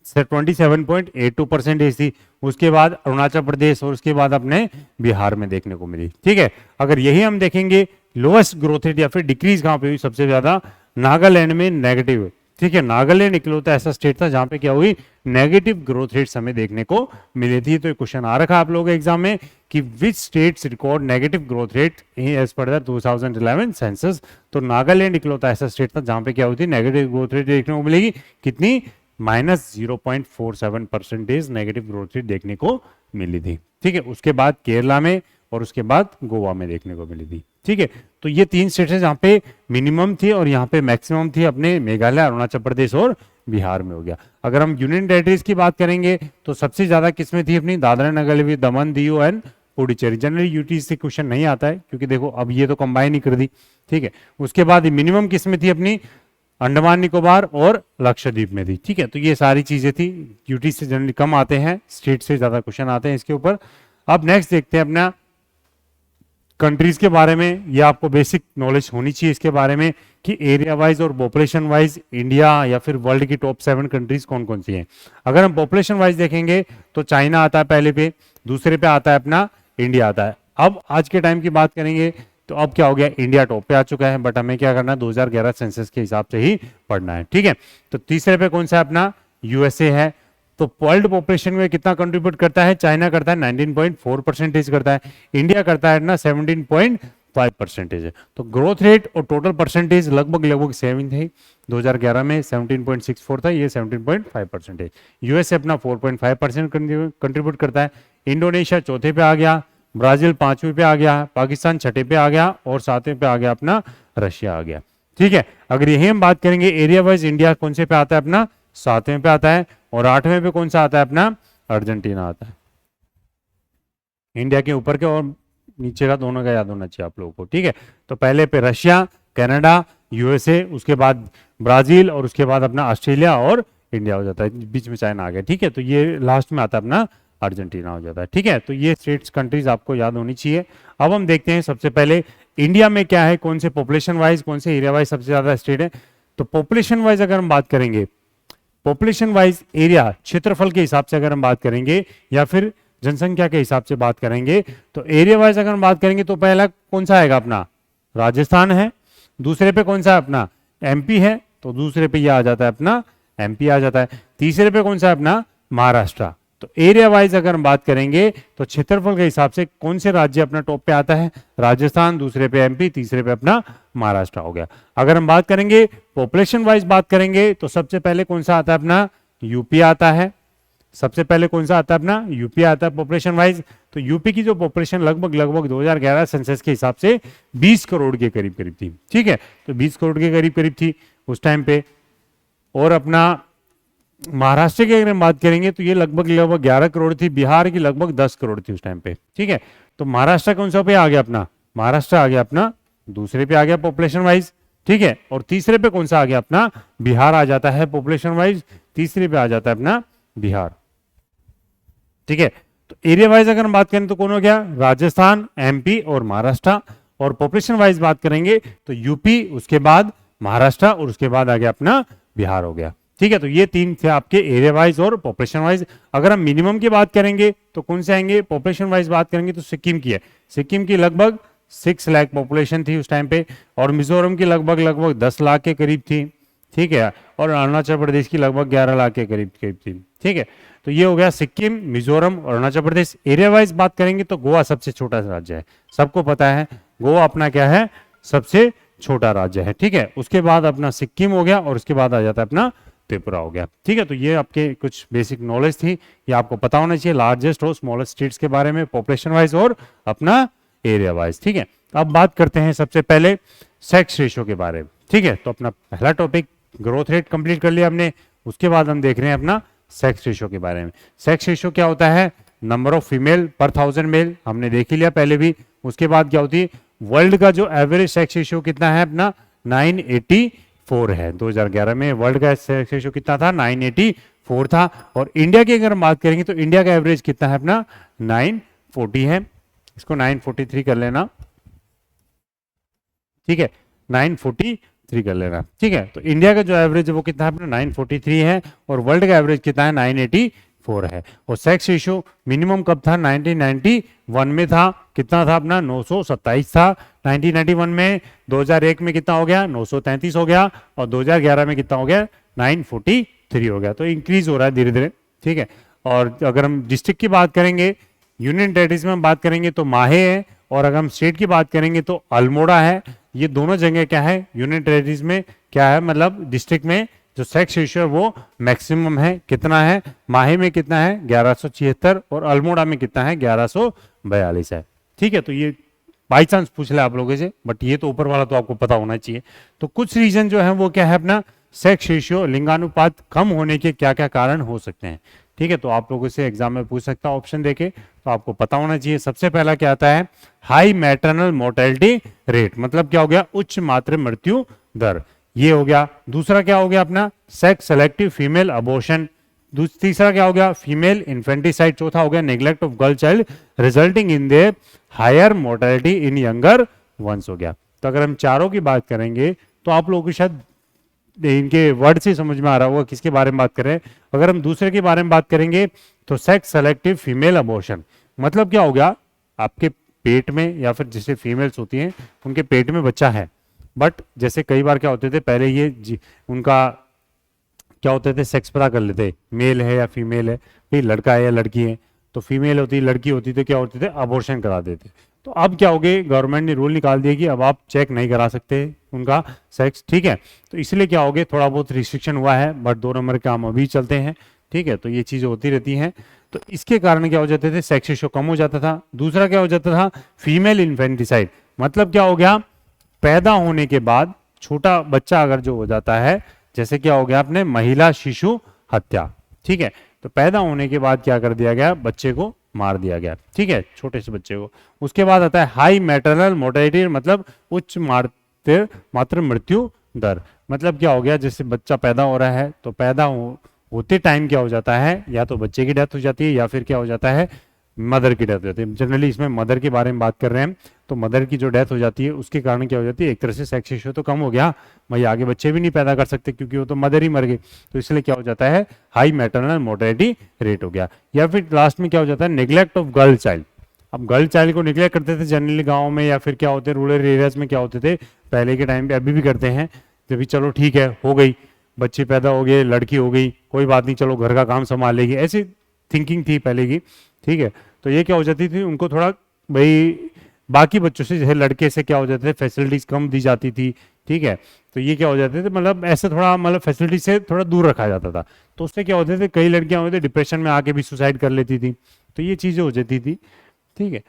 27.82% थी। उसके बाद अरुणाचल प्रदेश और उसके बाद अपने बिहार में देखने को मिली। ठीक है, अगर यही हम देखेंगे लोएस्ट ग्रोथ रेट या फिर डिक्रीज कहां पे हुई, सबसे ज्यादा नागालैंड में नेगेटिव। ठीक है, नागालैंड इकलौता ऐसा स्टेट था जहां पे क्या हुई, नेगेटिव ग्रोथ रेट्स हमें देखने को मिली थी। तो क्वेश्चन आ रखा आप लोगों के एग्जाम में कि which states record negative growth rate as per the 2011 census. तो नागालैंड इकलौता ऐसा स्टेट था जहां पे क्या होती है, नेगेटिव ग्रोथ रेट देखने को मिलेगी। कितनी, -0.47% नेगेटिव ग्रोथ रेट देखने को मिली थी। ठीक है, उसके बाद केरला में और उसके बाद गोवा में देखने को मिली थी। ठीक है, तो ये 3 स्टेट है जहां पे मिनिमम थी और यहाँ पे मैक्सिमम थी, अपने मेघालय, अरुणाचल प्रदेश और बिहार में हो गया। अगर हम यूनियन टेरिटरीज की बात करेंगे तो सबसे ज्यादा किसमें थी, अपनी दादरा नगर हवेली, दमन, Diu and Puducherry. Generally UT से क्वेश्चन नहीं आता है क्योंकि देखो अब ये तो कंबाइन ही कर दी। ठीक है, उसके बाद मिनिमम किसमें थी, अपनी अंडमान निकोबार और लक्षद्वीप में थी। ठीक है, तो ये सारी चीजें थी। यूटी से जनरली कम आते हैं, स्टेट से ज्यादा क्वेश्चन आते हैं इसके ऊपर। अब नेक्स्ट देखते हैं अपना कंट्रीज के बारे में। ये आपको बेसिक नॉलेज होनी चाहिए इसके बारे में कि एरिया वाइज और पॉपुलेशन वाइज इंडिया या फिर वर्ल्ड की टॉप 7 कंट्रीज कौन कौन सी हैं। अगर हम पॉपुलेशन वाइज देखेंगे तो चाइना आता है पहले पे, दूसरे पे आता है अपना इंडिया आता है। अब आज के टाइम की बात करेंगे तो अब क्या हो गया, इंडिया टॉप पे आ चुका है, बट हमें क्या करना है, 2011 सेंसस के हिसाब से ही पढ़ना है। ठीक है, तो तीसरे पे कौन सा है, अपना यूएसए है। तो वर्ल्ड पॉपुलेशन में कितना कंट्रीब्यूट करता है, चाइना करता है 19.4% करता है, इंडिया करता है ना 5% है। तो ग्रोथ रेट और टोटल परसेंटेज लगभग लगभग सेम थे। 2011 में 17.64 था, ये 17.5% है। यूएसए अपना 4.5% कंट्रीब्यूट करता है। इंडोनेशिया चौथे पे आ गया, ब्राजील पांचवें पे आ गया, पाकिस्तान छठे पे आ गया और सातवें पे आ गया अपना रशिया आ गया। ठीक है, अगर यही हम बात करेंगे एरिया वाइज, इंडिया कौन से पे आता है अपना, सातवें पे आता है, और आठवें पे कौन सा आता है अपना, अर्जेंटीना आता है। इंडिया के ऊपर के और नीचे का दोनों का याद होना चाहिए आप लोगों को। ठीक है, तो पहले पे रशिया, कनाडा, यूएसए, उसके बाद ब्राजील और उसके बाद अपना ऑस्ट्रेलिया और इंडिया हो जाता है, बीच में चाइना आ गया। ठीक है, तो ये लास्ट में आता है अपना अर्जेंटीना हो जाता है। ठीक है, तो ये स्टेट्स कंट्रीज आपको याद होनी चाहिए। अब हम देखते हैं सबसे पहले इंडिया में क्या है, कौन से पॉपुलेशन वाइज, कौन से एरिया वाइज सबसे ज्यादा स्टेट है। तो पॉपुलेशन वाइज अगर हम बात करेंगे, पॉपुलेशन वाइज एरिया, क्षेत्रफल के हिसाब से अगर हम बात करेंगे या फिर जनसंख्या के हिसाब से बात करेंगे, तो एरिया वाइज अगर हम बात करेंगे तो पहला कौन सा आएगा अपना, राजस्थान है। दूसरे पे कौन सा है अपना, एमपी है, तो दूसरे पे ये आ जाता है अपना एमपी आ जाता है। तीसरे पे कौन सा है अपना, महाराष्ट्र। तो एरिया वाइज अगर हम बात करेंगे तो क्षेत्रफल के हिसाब से कौन से राज्य अपना टॉप पे आता है, राजस्थान, दूसरे पे एमपी, तीसरे पे अपना महाराष्ट्र हो गया। अगर हम बात करेंगे पॉपुलेशन वाइज बात करेंगे तो सबसे पहले कौन सा आता है अपना, यूपी आता है। सबसे पहले कौन सा आता है अपना, यूपी आता है पॉपुलेशन वाइज। तो यूपी की जो पॉपुलेशन लगभग लगभग 2011 सेंसस के हिसाब से 20 करोड़ के करीब करीब थी। ठीक है, तो 20 करोड़ के करीब करीब थी उस टाइम पे। और अपना महाराष्ट्र की अगर हम बात करेंगे तो ये लगभग लगभग 11 करोड़ थी, बिहार की लगभग 10 करोड़ थी उस टाइम पे। ठीक है, तो महाराष्ट्र कौन सा पे आ गया अपना, महाराष्ट्र आ गया अपना दूसरे पे आ गया पॉपुलेशन वाइज। ठीक है, और तीसरे पे कौन सा आ गया अपना, बिहार आ जाता है पॉपुलेशन वाइज, तीसरे पे आ जाता है अपना बिहार। ठीक है, तो एरिया वाइज अगर हम बात करें तो कौन हो गया, राजस्थान, एमपी और महाराष्ट्र। और पॉपुलेशन वाइज बात करेंगे तो यूपी, उसके बाद महाराष्ट्र और उसके बाद आ गया अपना बिहार हो गया। ठीक है, तो ये तीन थे आपके एरिया वाइज और पॉपुलेशन वाइज। अगर हम मिनिमम की बात करेंगे तो कौन से आएंगे, पॉपुलेशन वाइज बात करेंगे तो सिक्किम की है। सिक्किम की लगभग 6 लाख पॉपुलेशन थी उस टाइम पे, और मिजोरम की लगभग लगभग 10 लाख के करीब थी। ठीक है, और अरुणाचल प्रदेश की लगभग 11 लाख के करीब करीब थी। ठीक है, तो ये हो गया सिक्किम, मिजोरम और अरुणाचल प्रदेश। एरिया वाइज बात करेंगे तो गोवा सबसे छोटा राज्य है, सबको पता है गोवा अपना क्या है, सबसे छोटा राज्य है। ठीक है, उसके बाद अपना सिक्किम हो गया और उसके बाद आ जाता है अपना त्रिपुरा हो गया। ठीक है, तो ये आपके कुछ बेसिक नॉलेज थी, ये आपको पता होना चाहिए लार्जेस्ट और स्मॉलेस्ट स्टेट्स के बारे में, पॉपुलेशन वाइज और अपना एरिया वाइज। ठीक है, अब बात करते हैं सबसे पहले सेक्स रेशियो के बारे में। ठीक है, तो अपना पहला टॉपिक ग्रोथ रेट कंप्लीट कर लिया हमने, उसके बाद हम देख रहे हैं अपना सेक्स रेशियो के बारे में। सेक्स रेशियो क्या होता है, नंबर ऑफ फीमेल पर 1000 मेल, हमने देख ही लिया पहले भी। उसके बाद क्या होती है, वर्ल्ड का जो एवरेज सेक्स रेशियो कितना है अपना, 984 है। 2011 में वर्ल्ड का सेक्स रेशियो कितना था, 984 था। और इंडिया की अगर हम बात करेंगे तो इंडिया का एवरेज कितना है अपना, 940 है। इसको 943 कर लेना। ठीक है, 943 कर लेना। ठीक है, तो इंडिया का जो एवरेज है वो कितना है अपना, 943 है, और वर्ल्ड का एवरेज कितना है, 984 है। और सेक्स रेशियो मिनिमम कब था, 1991 में था, कितना था अपना, 927 था 1991 में। 2001 में कितना हो गया, 933 हो गया, और 2011 में कितना हो गया, 943 हो गया। तो इंक्रीज हो रहा है धीरे धीरे। ठीक है, और अगर हम डिस्ट्रिक्ट की बात करेंगे, यूनियन टेरिटरीज में हम बात करेंगे तो माहे है, और अगर हम स्टेट की बात करेंगे तो अल्मोड़ा है। ये दोनों जगह क्या है, यूनियन टेरिटरीज में क्या है, मतलब डिस्ट्रिक्ट में जो सेक्स रेशियो है वो मैक्सिमम है। कितना है, माहे में कितना है, 1176, और अल्मोड़ा में कितना है, 1142 है। ठीक है, तो ये बाई चांस पूछ ले आप लोगों से, बट ये तो ऊपर वाला तो आपको पता होना चाहिए। तो कुछ रीजन जो है वो क्या है अपना, सेक्स रेशियो लिंगानुपात कम होने के क्या क्या कारण हो सकते हैं। ठीक है, तो आप लोगों से एग्जाम में पूछ सकता है ऑप्शन देके, तो आपको पता होना चाहिए। सबसे पहला क्या आता है, हाई मैटरनल मोर्टेलिटी रेट, मतलब क्या हो गया, उच्च मातृ मृत्यु दर, ये हो गया। दूसरा क्या हो गया अपना, सेक्स सेलेक्टिव फीमेल अबॉर्शन। तीसरा क्या हो गया, फीमेल इन्फेंटिसाइड। चौथा हो गया neglect of girl child resulting in the higher mortality in younger ones हो गया। तो अगर हम चारों की बात करेंगे तो आप लोगों को शायद इनके वर्ड से समझ में आ रहा होगा किसके बारे में बात करें। अगर हम दूसरे के बारे में बात करेंगे तो सेक्स सेलेक्टिव फीमेल अबॉर्शन, मतलब क्या हो गया, आपके पेट में या फिर जैसे फीमेल्स होती हैं उनके पेट में बच्चा है, बट जैसे कई बार क्या होते थे पहले, ये उनका क्या होते थे, सेक्स पता कर लेते, मेल है या फीमेल है, भाई लड़का है या लड़की है। तो फीमेल होती लड़की होती तो क्या होते थे, अबॉर्शन करा देते। तो अब क्या हो गया, गवर्नमेंट ने रूल निकाल दिया कि अब आप चेक नहीं करा सकते उनका सेक्स, ठीक है। तो इसलिए क्या हो गया, थोड़ा बहुत रिस्ट्रिक्शन हुआ है, बट 2 नंबर के काम अभी चलते हैं, ठीक है। तो ये चीज़ें होती रहती हैं। तो इसके कारण क्या हो जाते थे, सेक्स रेशियो कम हो जाता था। दूसरा क्या हो जाता था, फीमेल इन्फेंटिसाइड, मतलब क्या हो गया, पैदा होने के बाद छोटा बच्चा अगर जो हो जाता है, जैसे क्या हो गया आपने महिला शिशु हत्या, ठीक है। तो पैदा होने के बाद क्या कर दिया गया, बच्चे को मार दिया गया, ठीक है, छोटे से बच्चे को। उसके बाद आता है हाई मैटरनल मोर्टेलिटी, मतलब उच्च मातृ मृत्यु दर। मतलब क्या हो गया, जैसे बच्चा पैदा हो रहा है तो होते टाइम क्या हो जाता है, या तो बच्चे की डेथ हो जाती है या फिर क्या हो जाता है, मदर की डेथ हो जाती है। जनरली इसमें मदर के बारे में बात कर रहे हैं, तो मदर की जो डेथ हो जाती है उसके कारण क्या हो जाती है, एक तरह से सेक्स रेशियो तो कम हो गया, भाई आगे बच्चे भी नहीं पैदा कर सकते क्योंकि वो तो मदर ही मर गई। तो इसलिए क्या हो जाता है, हाई मैटरनल मोर्टेलिटी रेट हो गया। या फिर लास्ट में क्या हो जाता है, नेग्लेक्ट ऑफ गर्ल चाइल्ड। अब गर्ल चाइल्ड को निग्लेक्ट करते थे जनरली गाँव में, या फिर क्या होते रूरल एरियाज में क्या होते थे पहले के टाइम पे, अभी भी करते हैं, जब भी चलो ठीक है हो गई, बच्चे पैदा हो गए, लड़की हो गई, कोई बात नहीं, चलो घर का काम संभाल लेगी, ऐसी थिंकिंग थी पहले की, ठीक है। तो ये क्या हो जाती थी, उनको थोड़ा भाई बाकी बच्चों से जैसे लड़के से क्या हो जाते थे, फैसिलिटीज कम दी जाती थी, ठीक है। तो ये क्या हो जाते थे, मतलब ऐसे थोड़ा मतलब फैसिलिटी से थोड़ा दूर रखा जाता था। तो उससे क्या होते थे, कई लड़कियां होते थे डिप्रेशन में आके भी सुसाइड कर लेती थी। तो ये चीजें हो जाती थी, ठीक है।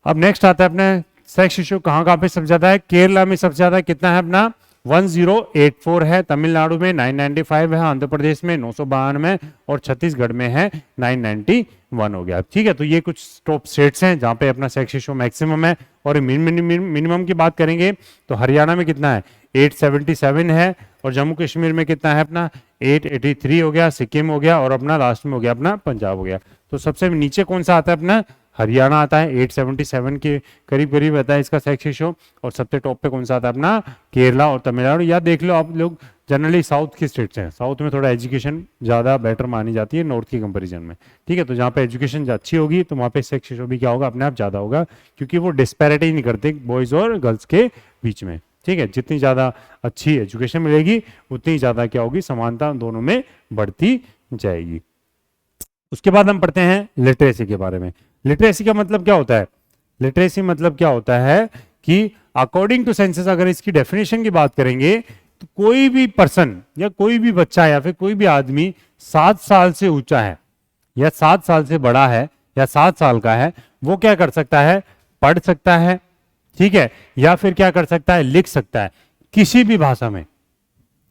अब नेक्स्ट आता है अपने सेक्स रेशियो कहाँ कहाँ पे सबसे ज्यादा है, केरला में सबसे ज्यादा कितना है अपना 1084 है, तमिलनाडु में 995 है, आंध्र प्रदेश में 992 और छत्तीसगढ़ में है 991 हो गया, ठीक है। तो ये कुछ टॉप स्टेट्स हैं जहाँ पे अपना सेक्स रेशियो मैक्सिमम है। और मिनिमम की बात करेंगे तो हरियाणा में कितना है 877 है, और जम्मू कश्मीर में कितना है अपना 883 हो गया, सिक्किम हो गया, और अपना लास्ट में हो गया अपना पंजाब हो गया। तो सबसे नीचे कौन सा आता है अपना, हरियाणा आता है, 877 के करीब करीब आता है इसका सेक्स रेशियो। और सबसे टॉप पे कौन सा आता है अपना, केरला और तमिलनाडु। या देख लो आप लोग, जनरली साउथ की स्टेट्स हैं, साउथ में थोड़ा एजुकेशन ज़्यादा बेटर मानी जाती है नॉर्थ की कंपैरिजन में, ठीक है। तो जहाँ पे एजुकेशन अच्छी होगी तो वहाँ पे सेक्स रेशियो भी क्या होगा, अपने आप ज़्यादा होगा, क्योंकि वो डिस्पैरिटी नहीं करते बॉयज़ और गर्ल्स के बीच में, ठीक है। जितनी ज़्यादा अच्छी एजुकेशन मिलेगी उतनी ज़्यादा क्या होगी, समानता दोनों में बढ़ती जाएगी। उसके बाद हम पढ़ते हैं लिटरेसी के बारे में। लिटरेसी का मतलब क्या होता है, लिटरेसी मतलब क्या होता है कि अकॉर्डिंग टू सेंसस, अगर इसकी डेफिनेशन की बात करेंगे तो कोई भी पर्सन या कोई भी बच्चा या फिर कोई भी आदमी 7 साल से ऊंचा है या 7 साल से बड़ा है या 7 साल का है, वो क्या कर सकता है, पढ़ सकता है, ठीक है, या फिर क्या कर सकता है, लिख सकता है किसी भी भाषा में,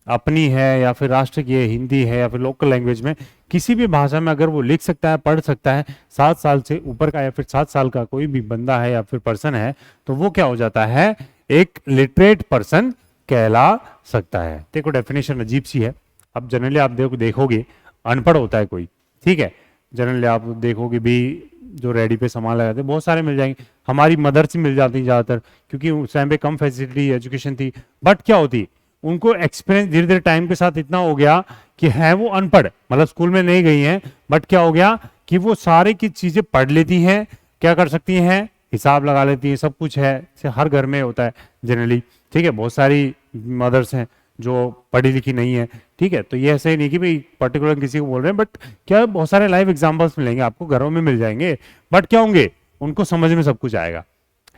अपनी है या फिर राष्ट्र की है, हिंदी है या फिर लोकल लैंग्वेज में, किसी भी भाषा में अगर वो लिख सकता है, पढ़ सकता है, 7 साल से ऊपर का या फिर 7 साल का कोई भी बंदा है या फिर पर्सन है, तो वो क्या हो जाता है, एक लिटरेट पर्सन कहला सकता है। देखो डेफिनेशन अजीब सी है। अब जनरली आप देखोगे अनपढ़ होता है कोई, ठीक है, जनरली आप देखोगे भी जो रेडी पे सामान लगाते हैं बहुत सारे मिल जाएंगे, हमारी मदर से मिल जाती है ज़्यादातर, क्योंकि उस टाइम पे कम फैसिलिटी एजुकेशन थी। बट क्या होती, उनको एक्सपीरियंस धीरे धीरे टाइम के साथ इतना हो गया कि है वो अनपढ़, मतलब स्कूल में नहीं गई हैं, बट क्या हो गया कि वो सारे की चीजें पढ़ लेती हैं, क्या कर सकती हैं, हिसाब लगा लेती हैं, सब कुछ है, हर घर में होता है जनरली, ठीक है। बहुत सारी मदर्स हैं जो पढ़ी लिखी नहीं है, ठीक है। तो ये ऐसे ही नहीं कि भाई पर्टिकुलर किसी को बोल रहे हैं, बट क्या बहुत सारे लाइव एग्जाम्पल्स मिलेंगे आपको, घरों में मिल जाएंगे। बट क्या होंगे, उनको समझ में सब कुछ आएगा,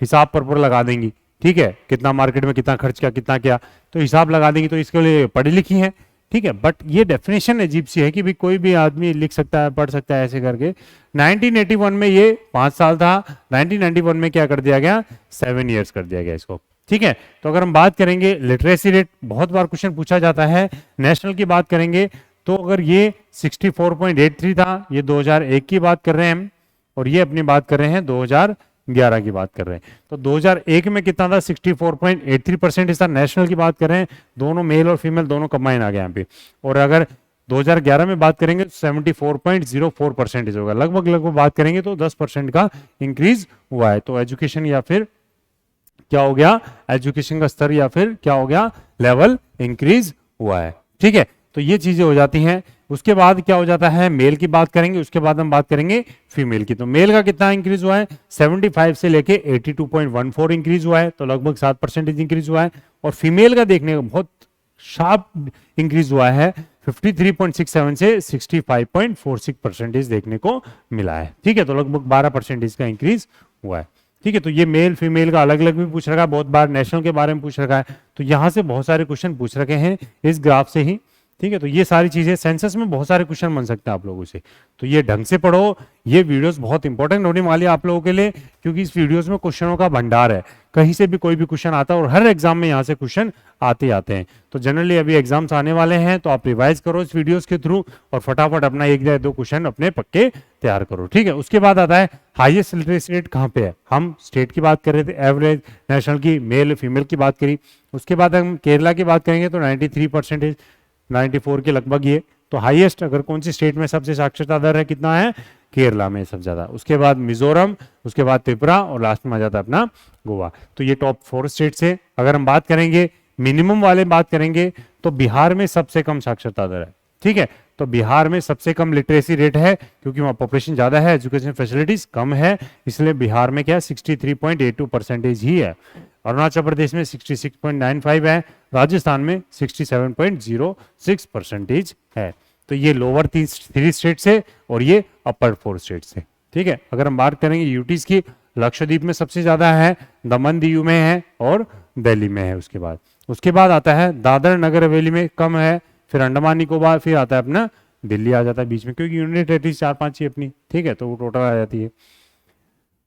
हिसाब पर लगा देंगी, ठीक है, कितना मार्केट में कितना खर्च किया, कितना क्या, तो हिसाब लगा देंगी, तो इसके लिए पढ़ी लिखी है, ठीक है। बट ये डेफिनेशन अजीब सी है कि भाई कोई भी आदमी लिख सकता है, पढ़ सकता है, ऐसे करके। 1981 में ये 5 साल था, 1991 में क्या कर दिया गया, 7 ईयर्स कर दिया गया इसको, ठीक है। तो अगर हम बात करेंगे लिटरेसी रेट, बहुत बार क्वेश्चन पूछा जाता है, नेशनल की बात करेंगे तो अगर ये 64.83 था, ये 2001 की बात कर रहे हैं हम, और ये अपनी बात कर रहे हैं 2011 की बात कर रहे हैं। तो 2001 में कितना था, 64.83% था। नेशनल की बात कर रहे हैं, दोनों मेल और फीमेल दोनों कंबाइन आ गए यहाँ पे। और अगर 2011 में बात करेंगे तो 74.04% होगा, लगभग बात करेंगे तो 10% का इंक्रीज हुआ है। तो एजुकेशन या फिर क्या हो गया, एजुकेशन का स्तर या फिर क्या हो गया, लेवल इंक्रीज हुआ है, ठीक है। तो ये चीजें हो जाती हैं। उसके बाद क्या हो जाता है, मेल की बात करेंगे, उसके बाद हम बात करेंगे फीमेल की। तो मेल का कितना इंक्रीज हुआ है, 75 से लेके 82.14 इंक्रीज हुआ है, तो लगभग 7% इंक्रीज हुआ है। और फीमेल का देखने का बहुत शार्प इंक्रीज हुआ है, 53.67 से 65.46% देखने को मिला है, ठीक है। तो लगभग 12% का इंक्रीज हुआ है। ठीक है, तो ये मेल फीमेल का अलग अलग भी पूछ रखा है, बहुत बार नेशनल के बारे में पूछ रखा है, तो यहाँ से बहुत सारे क्वेश्चन पूछ रखे हैं इस ग्राफ से ही। ठीक है, तो ये सारी चीजें सेंसस में बहुत सारे क्वेश्चन बन सकते हैं आप लोगों से, तो ये ढंग से पढ़ो। ये वीडियोस बहुत इंपॉर्टेंट होने वाली है आप लोगों के लिए, क्योंकि इस वीडियोस में क्वेश्चनों का भंडार है, कहीं से भी कोई भी क्वेश्चन आता है और हर एग्जाम में यहाँ से क्वेश्चन आते आते हैं। तो जनरली अभी एग्जाम्स आने वाले हैं, तो आप रिवाइज करो इस वीडियोस के थ्रू और फटाफट अपना एक या दो क्वेश्चन अपने पक्के तैयार करो। ठीक है, उसके बाद आता है हाईएस्ट लिटरेसी रेट कहाँ पे है। हम स्टेट की बात कर रहे थे, एवरेज नेशनल की, मेल फीमेल की बात करी। उसके बाद हम केरला की बात करेंगे तो 93%, 94 के लगभग ये। तो हाईएस्ट अगर कौन सी स्टेट में सबसे साक्षरता दर है, कितना है, केरला में सबसे ज्यादा। उसके बाद मिजोरम, उसके बाद त्रिपुरा और लास्ट में आ जाता है अपना गोवा। तो ये टॉप 4 स्टेट से। अगर हम बात करेंगे मिनिमम वाले बात करेंगे तो बिहार में सबसे कम साक्षरता दर है। ठीक है, तो बिहार में सबसे कम लिटरेसी रेट है, क्योंकि वहाँ पॉपुलेशन ज्यादा है, एजुकेशन फैसिलिटीज कम है, इसलिए बिहार में क्या 63.82% ही है। अरुणाचल प्रदेश में 66.95 है, राजस्थान में 67.06% है। तो ये लोअर 3 स्टेट से और ये अपर 4 स्टेट से। ठीक है, अगर हम बात करेंगे यूटीज की, लक्षद्वीप में सबसे ज्यादा है, दमन दीव में है और दिल्ली में है। उसके बाद आता है दादर नगर हवेली में कम है, फिर अंडमान निकोबार, फिर आता है अपना दिल्ली आ जाता है बीच में, क्योंकि यूनिट टेरिटरी 4-5 ही अपनी। ठीक है, तो वो टोटल आ जाती है।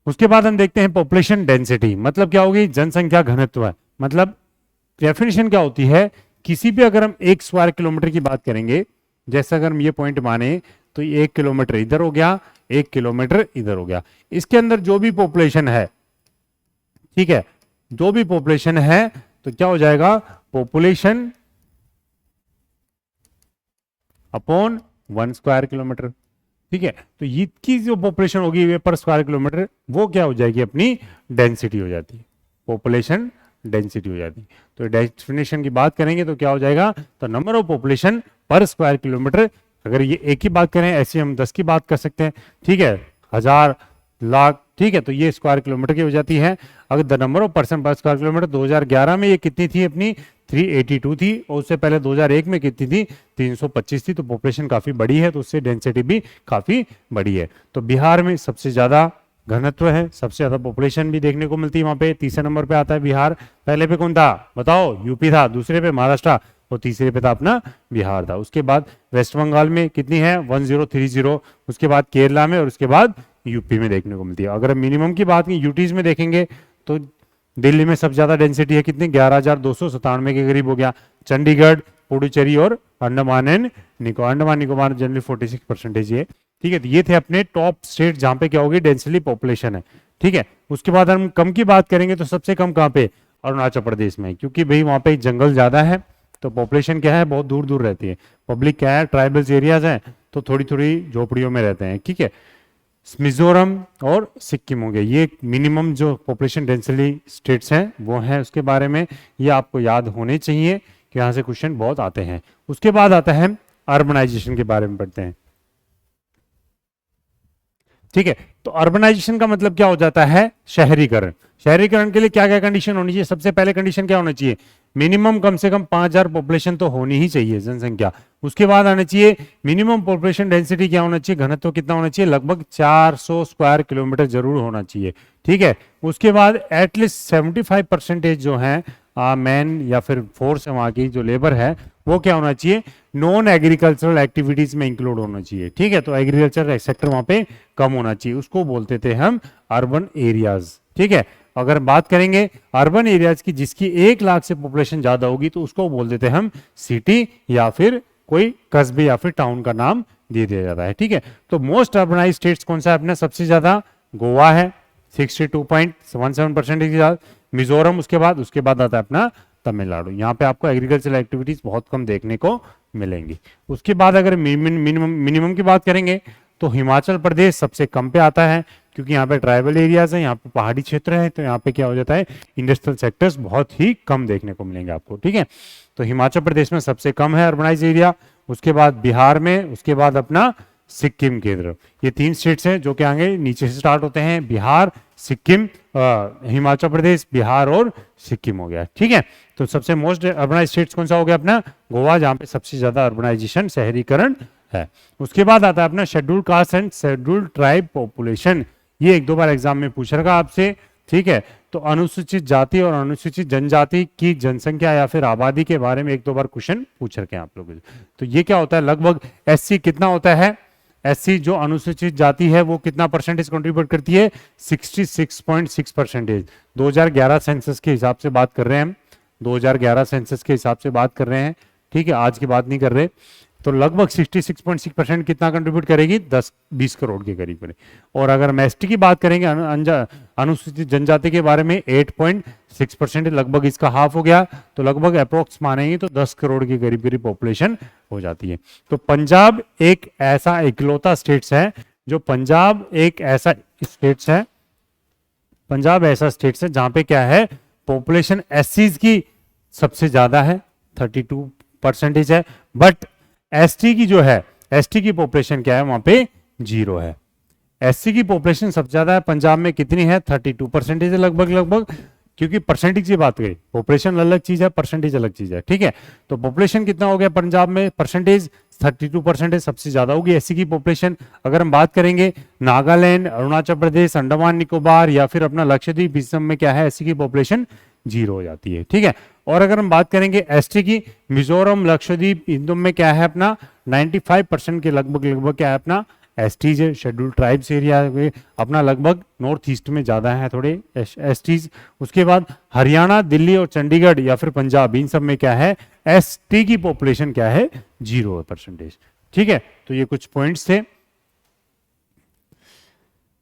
उसके बाद हम देखते हैं पॉपुलेशन डेंसिटी, मतलब क्या होगी, जनसंख्या घनत्व। मतलब डेफिनेशन क्या होती है, किसी भी अगर हम 1 स्क्वायर किलोमीटर की बात करेंगे, जैसे अगर हम ये पॉइंट माने तो ये 1 किलोमीटर इधर हो गया, 1 किलोमीटर इधर हो गया, इसके अंदर जो भी पॉपुलेशन है, ठीक है, जो भी पॉपुलेशन है तो क्या हो जाएगा, पॉपुलेशन अपॉन 1 स्क्वायर किलोमीटर। ठीक है, तो इसकी जो पॉपुलेशन होगी पर स्क्वायर किलोमीटर, वो क्या हो जाएगी, अपनी डेंसिटी हो जाती है, पॉपुलेशन डेंसिटी हो जाती है। तो डेफिनेशन की बात करेंगे तो क्या हो जाएगा, तो नंबर ऑफ पॉपुलेशन पर स्क्वायर किलोमीटर। अगर ये एक की बात करें, ऐसे हम 10 की बात कर सकते हैं। ठीक है, 1000, लाख, ठीक है, तो ये स्क्वायर किलोमीटर की हो जाती है। अगर द नंबर ऑफ पर्सन पर स्क्वायर किलोमीटर 2011 में ये कितनी थी अपनी, 382 थी, और उससे पहले 2001 में कितनी थी, 325 थी। तो पॉपुलेशन काफी बड़ी है, तो उससे डेंसिटी भी काफी बड़ी है। तो बिहार में सबसे ज्यादा घनत्व है, सबसे ज्यादा पॉपुलेशन भी देखने को मिलती है वहां पे। तीसरे नंबर पे आता है बिहार। पहले पे कौन था बताओ, यूपी था, दूसरे पे महाराष्ट्र और तीसरे पे था अपना बिहार था। उसके बाद वेस्ट बंगाल में कितनी है, 1030, उसके बाद केरला में और उसके बाद यूपी में देखने को मिलती है। अगर मिनिमम की बात की यूटीज में देखेंगे तो दिल्ली में सबसे ज्यादा डेंसिटी है, कितनी, 11,297 के करीब हो गया। चंडीगढ़, पुडुचेरी और अंडमान एंड निकोबार जनरली 46% है। ठीक है, तो ये थे अपने टॉप स्टेट जहां पे क्या होगी, डेंसिटी पॉपुलेशन है। ठीक है, उसके बाद हम कम की बात करेंगे तो सबसे कम कहां पे, अरुणाचल प्रदेश में, क्योंकि भाई वहां पे जंगल ज्यादा है, तो पॉपुलेशन क्या है, बहुत दूर दूर रहती है। पब्लिक क्या है, ट्राइबल्स एरियाज है, तो थोड़ी थोड़ी झोपड़ियों में रहते हैं। ठीक है, मिजोरम और सिक्किम हो गए, ये मिनिमम जो पॉपुलेशन डेंसिटी स्टेट्स हैं वो हैं। उसके बारे में ये आपको याद होने चाहिए कि यहाँ से क्वेश्चन बहुत आते हैं। उसके बाद आता है अर्बनाइजेशन के बारे में पढ़ते हैं। ठीक है, तो अर्बनाइजेशन का मतलब क्या हो जाता है, शहरीकरण। शहरीकरण के लिए क्या क्या कंडीशन होनी चाहिए, सबसे पहले कंडीशन क्या होना चाहिए, मिनिमम कम से कम 5000 पॉपुलेशन तो होनी ही चाहिए जनसंख्या। उसके बाद आना चाहिए मिनिमम पॉपुलेशन डेंसिटी क्या होना चाहिए, घनत्व कितना होना चाहिए, लगभग 400 स्क्वायर किलोमीटर जरूर होना चाहिए। ठीक है, उसके बाद एटलीस्ट 75% जो है मैन या फिर फोर्स है वहां की जो लेबर है, वो क्या होना चाहिए, नॉन एग्रीकल्चरल एक्टिविटीज में इंक्लूड होना चाहिए। ठीक है, तो एग्रीकल्चर सेक्टर वहां पे कम होना चाहिए, उसको बोलते थे हम अर्बन एरियाज। ठीक है, अगर बात करेंगे अर्बन एरियाज की जिसकी 1 लाख से पॉपुलेशन ज्यादा होगी तो उसको बोल देते हैं हम सिटी या फिर कोई कस्बे या फिर टाउन का नाम दे दिया जाता है। ठीक है, तो मोस्ट अर्बनाइज स्टेट्स कौन सा है अपना, सबसे ज्यादा गोवा है 62.17%, मिजोरम उसके बाद आता है अपना तमिलनाडु। यहाँ पे आपको एग्रीकल्चरल एक्टिविटीज बहुत कम देखने को मिलेंगी। उसके बाद अगर मिनिमम की बात करेंगे तो हिमाचल प्रदेश सबसे कम पे आता है, क्योंकि यहाँ पे ट्राइबल एरियाज है, यहाँ पे पहाड़ी क्षेत्र है, तो यहाँ पे क्या हो जाता है, इंडस्ट्रियल सेक्टर्स बहुत ही कम देखने को मिलेंगे आपको। ठीक है, तो हिमाचल प्रदेश में सबसे कम है अर्बनाइज एरिया। उसके बाद बिहार में, उसके बाद अपना सिक्किम की तरफ, ये 3 स्टेट्स हैं जो कि आगे नीचे से स्टार्ट होते हैं, बिहार, सिक्किम, हिमाचल प्रदेश, बिहार और सिक्किम हो गया। ठीक है, तो सबसे मोस्ट अर्बनाइज स्टेट्स कौन सा हो गया अपना, गोवा, जहां पे सबसे ज्यादा अर्बनाइजेशन शहरीकरण है। उसके बाद आता है अपना scheduled caste and scheduled tribe population. ये 1-2 बार एग्जाम में पूछ रखा आपसे, ठीक है। तो अनुसूचित जाति और अनुसूचित जनजाति की जनसंख्या या फिर आबादी के बारे में एक दो बार क्वेश्चन पूछ रखे हैं आप लोगों से। तो ये क्या होता है, लगभग एससी कितना होता है, एससी जो अनुसूचित जाति है वो कितना परसेंटेज कंट्रीब्यूट करती है, 66.6%। 2011 सेंसस के हिसाब से बात कर रहे हैं हम, 2011 सेंसस के हिसाब से बात कर रहे हैं, ठीक है, आज की बात नहीं कर रहे। तो लगभग 66.6% कितना कंट्रीब्यूट करेगी, 10-20 करोड़ के करीब करेगी। और अगर हम एसटी की बात करेंगे, अनुसूचित जनजाति के बारे में 8.6%, लगभग इसका हाफ हो गया, तो लगभग अप्रोक्स मानेंगे तो 10 करोड़ के करीब करीब पॉपुलेशन हो जाती है। तो पंजाब एक ऐसा इकलौता स्टेट्स है जो, पंजाब एक ऐसा स्टेट्स है, पंजाब ऐसा स्टेट्स है जहां पे क्या है, पॉपुलेशन एससीज की सबसे ज्यादा है, 32% है, बट एसटी की जो है, एसटी की पॉपुलेशन क्या है, वहां पे 0 है। एससी की पॉपुलेशन सबसे ज्यादा है पंजाब में, कितनी है, 32% है लगभग, क्योंकि परसेंटेज की बात करें, पॉपुलेशन अलग चीज है, परसेंटेज अलग चीज है, ठीक है। तो पॉपुलेशन कितना हो गया पंजाब में, परसेंटेज 32% सबसे ज्यादा होगी एससी की पॉपुलेशन। अगर हम बात करेंगे नागालैंड, अरुणाचल प्रदेश, अंडमान निकोबार या फिर अपना लक्षद्वीप, इस सब में क्या है, एससी की पॉपुलेशन 0 हो जाती है, ठीक है। और अगर हम बात करेंगे एसटी की, मिजोरम, लक्षद्वीप, इन में क्या है अपना 95% के लगभग क्या है अपना एसटीज, शेड्यूल्ड ट्राइब्स एरिया में अपना लगभग नॉर्थ ईस्ट में ज्यादा है थोड़े एसटीज। उसके बाद हरियाणा, दिल्ली और चंडीगढ़ या फिर पंजाब, इन सब में क्या है, एसटी की पॉपुलेशन क्या है, 0%, ठीक है। तो ये कुछ पॉइंट्स थे।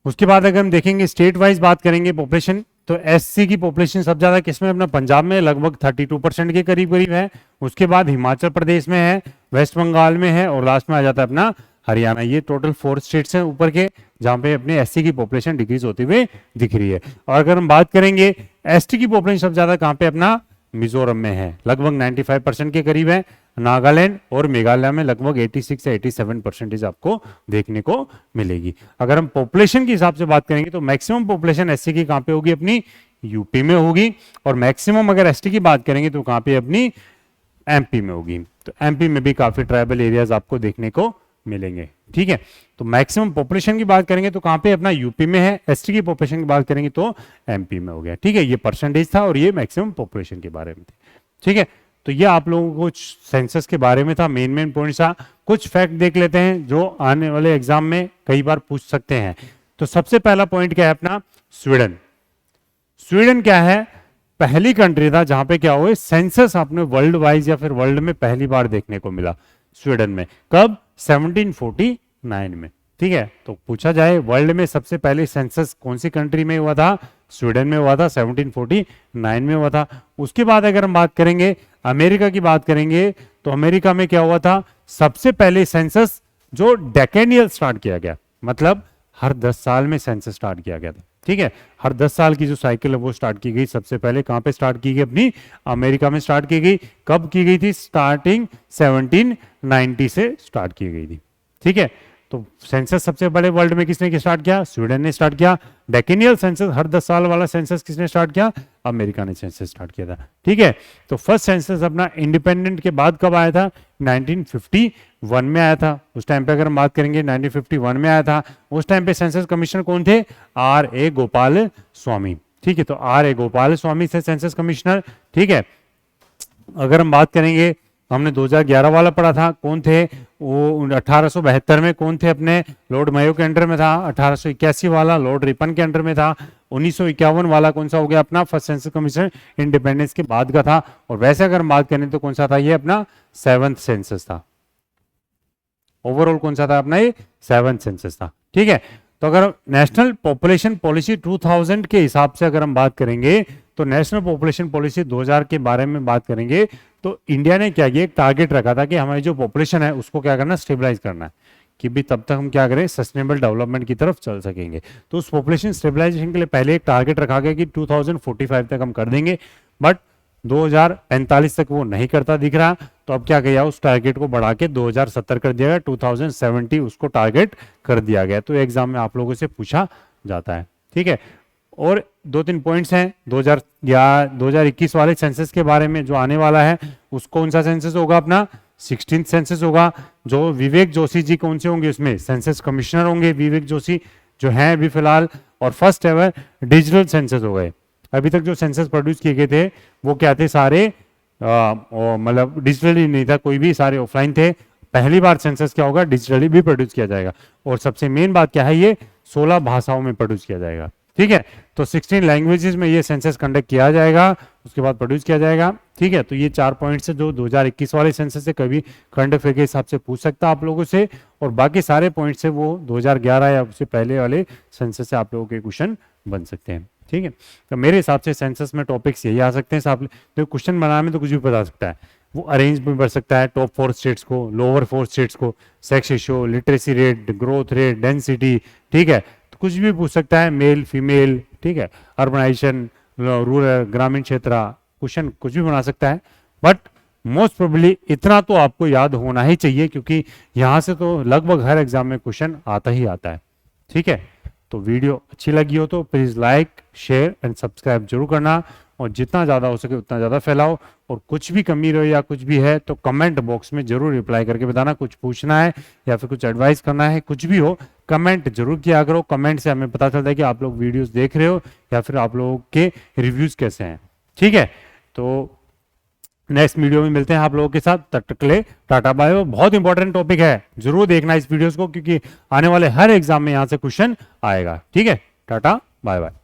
उसके बाद अगर हम देखेंगे स्टेट वाइज बात करेंगे पॉपुलेशन, तो एससी की पॉपुलेशन सबसे ज्यादा किसमें, अपना पंजाब में लगभग 32% के करीब है। उसके बाद हिमाचल प्रदेश में है, वेस्ट बंगाल में है, और लास्ट में आ जाता है अपना हरियाणा। ये टोटल 4 स्टेट्स हैं ऊपर के जहां पे अपने एससी की पॉपुलेशन डिक्रीज होती हुई दिख रही है। और अगर हम बात करेंगे एसटी की पॉपुलेशन सबसे ज्यादा कहां पे, अपना मिजोरम में है, लगभग 95% के करीब है। नागालैंड और मेघालय में लगभग 86 से 87% आपको देखने को मिलेगी। अगर हम पॉपुलेशन के हिसाब से बात करेंगे तो मैक्सिमम पॉपुलेशन एससी की कहां पे होगी, अपनी यूपी में होगी, और मैक्सिमम अगर एसटी की बात करेंगे तो कहां पे, अपनी एमपी में होगी। तो एमपी में भी काफी ट्राइबल एरियाज आपको देखने को मिलेंगे, ठीक है। तो मैक्सिमम पॉपुलेशन की बात करेंगे तो कहां पे, अपना यूपी में है। एसटी की पॉपुलेशन की बात करेंगे तो एमपी में हो गया, ठीक है। ये परसेंटेज था और ये मैक्सिमम पॉपुलेशन के बारे में थे, ठीक है। तो ये आप लोगों को कुछ सेंसस के बारे में था, मेन पॉइंट्स था। कुछ फैक्ट देख लेते हैं जो आने वाले एग्जाम में कई बार पूछ सकते हैं। तो सबसे पहला पॉइंट क्या है अपना, स्वीडन। स्वीडन क्या है, पहली कंट्री था जहां पे क्या हुए, सेंसस आपने वर्ल्ड वाइज या फिर वर्ल्ड में पहली बार देखने को मिला स्वीडन में। कब, 1749 में, ठीक है। तो पूछा जाए वर्ल्ड में सबसे पहले सेंसस कौन सी कंट्री में हुआ था, स्वीडन में हुआ था, 1749 में हुआ था। उसके बाद अगर हम बात करेंगे अमेरिका की बात करेंगे तो अमेरिका में क्या हुआ था, सबसे पहले सेंसस जो डेकेनियल स्टार्ट किया गया, मतलब हर 10 साल में सेंसस स्टार्ट किया गया था, ठीक है। हर 10 साल की जो साइकिल है वो स्टार्ट की गई। सबसे पहले कहां पे स्टार्ट की गई, अपनी अमेरिका में स्टार्ट की गई। कब की गई थी, स्टार्टिंग 1790 से स्टार्ट की गई थी, ठीक है। तो सेंसस सबसे बड़े वर्ल्ड में किसने स्टार्ट किया, स्वीडन ने स्टार्ट किया। डेकेनियल सेंसस हर 10 साल वाला सेंसस किसने स्टार्ट किया, अमेरिका ने सेंसस स्टार्ट किया था, ठीक है। तो फर्स्ट सेंसस अपना इंडिपेंडेंट के बाद कब आया था, 1951 में आया था। उस टाइम पे अगर हम बात करेंगे 1951 में आया था। उस टाइम पे सेंसस कमिश्नर कौन थे, R.A. गोपाल स्वामी, ठीक है। तो R.A. गोपाल स्वामी थे सेंसस कमिश्नर, ठीक है। अगर हम बात करेंगे, हमने 2011 वाला पढ़ा था, कौन थे वो, 1872 में कौन थे, अपने लॉर्ड मेयो के अंडर में था। 1881 वाला लॉर्ड रिपन के अंडर में था। 1951 वाला कौन सा हो गया, अपना फर्स्ट सेंसस कमीशन इंडिपेंडेंस के बाद का था। और वैसे अगर हम बात करें तो कौन सा था, ये अपना 7th सेंसस था। ओवरऑल कौन सा था अपना, ये 7th सेंसस था, ठीक है। तो अगर नेशनल पॉपुलेशन पॉलिसी 2000 के हिसाब से अगर हम बात करेंगे तो नेशनल पॉपुलेशन पॉलिसी 2000 के बारे में बात करेंगे तो इंडिया ने क्या किया, एक टारगेट रखा था कि हमारी जो पॉपुलेशन है उसको क्या करना, स्टेबलाइज करना है, कि भी तब तक हम क्या करें, सस्टेनेबल डेवलपमेंट की तरफ चल सकेंगे। तो उस पॉपुलेशन स्टेबलाइजेशन के लिए पहले एक टारगेट रखा गया कि 2045 तक हम कर देंगे, बट 2045 तक वो नहीं करता दिख रहा। तो अब क्या किया, उस टारगेट को बढ़ा के 2070 कर दिया गया, 2070 उसको टारगेट कर दिया गया। तो एग्जाम में आप लोगों से पूछा जाता है, ठीक है। और 2-3 पॉइंट्स हैं 2021 वाले सेंसस के बारे में जो आने वाला है, उसको कौन सा सेंसस होगा, अपना 16th सेंसस होगा। जो विवेक जोशी जी कौन से होंगे उसमें, सेंसस कमिश्नर होंगे विवेक जोशी जो हैं अभी फिलहाल। और फर्स्ट एवर डिजिटल सेंसस हो गए। अभी तक जो सेंसस प्रोड्यूस किए गए थे वो क्या थे, सारे मतलब डिजिटली नहीं था कोई भी, सारे ऑफलाइन थे। पहली बार सेंसस क्या होगा, डिजिटली भी प्रोड्यूस किया जाएगा। और सबसे मेन बात क्या है, ये 16 भाषाओं में प्रोड्यूस किया जाएगा। ठीक है, तो 16 लैंग्वेजेस में ये सेंसस कंडक्ट किया जाएगा, उसके बाद प्रोड्यूस किया जाएगा। ठीक है, तो ये 4 पॉइंट्स है जो 2021 वाले सेंसस से कभी करंट अफेयर के हिसाब से पूछ सकता है आप लोगों से, और बाकी सारे पॉइंट्स है वो 2011 या उससे पहले वाले सेंसस से आप लोगों के क्वेश्चन बन सकते हैं। ठीक है, तो मेरे हिसाब से सेंसस में टॉपिक्स यही आ सकते हैं। साहब जो क्वेश्चन बनाने में तो कुछ भी बता सकता है, वो अरेंज भी कर सकता है, टॉप 4 स्टेट्स को, लोअर 4 स्टेट्स को, sex ratio, literacy rate, growth rate, density. ठीक है, तो कुछ भी पूछ सकता है, मेल फीमेल। ठीक है, अर्बनाइजेशन, रूरल, ग्रामीण क्षेत्र, क्वेश्चन कुछ भी बना सकता है। बट मोस्ट प्रोबेबली इतना तो आपको याद होना ही चाहिए, क्योंकि यहाँ से तो लगभग हर एग्जाम में क्वेश्चन आता ही आता है। ठीक है, तो वीडियो अच्छी लगी हो तो please like, share and subscribe जरूर करना, और जितना ज़्यादा हो सके उतना ज़्यादा फैलाओ। और कुछ भी कमी रहे या कुछ भी है तो कमेंट बॉक्स में जरूर रिप्लाई करके बताना। कुछ पूछना है या फिर कुछ एडवाइस करना है, कुछ भी हो कमेंट जरूर किया करो। कमेंट से हमें पता चलता है कि आप लोग वीडियोस देख रहे हो या फिर आप लोगों के रिव्यूज़ कैसे हैं। ठीक है, तो नेक्स्ट वीडियो में मिलते हैं आप लोगों के साथ। तब तक के लिए टाटा बाय। बहुत इंपॉर्टेंट टॉपिक है, जरूर देखना इस वीडियोस को, क्योंकि आने वाले हर एग्जाम में यहाँ से क्वेश्चन आएगा। ठीक है, टाटा बाय बाय।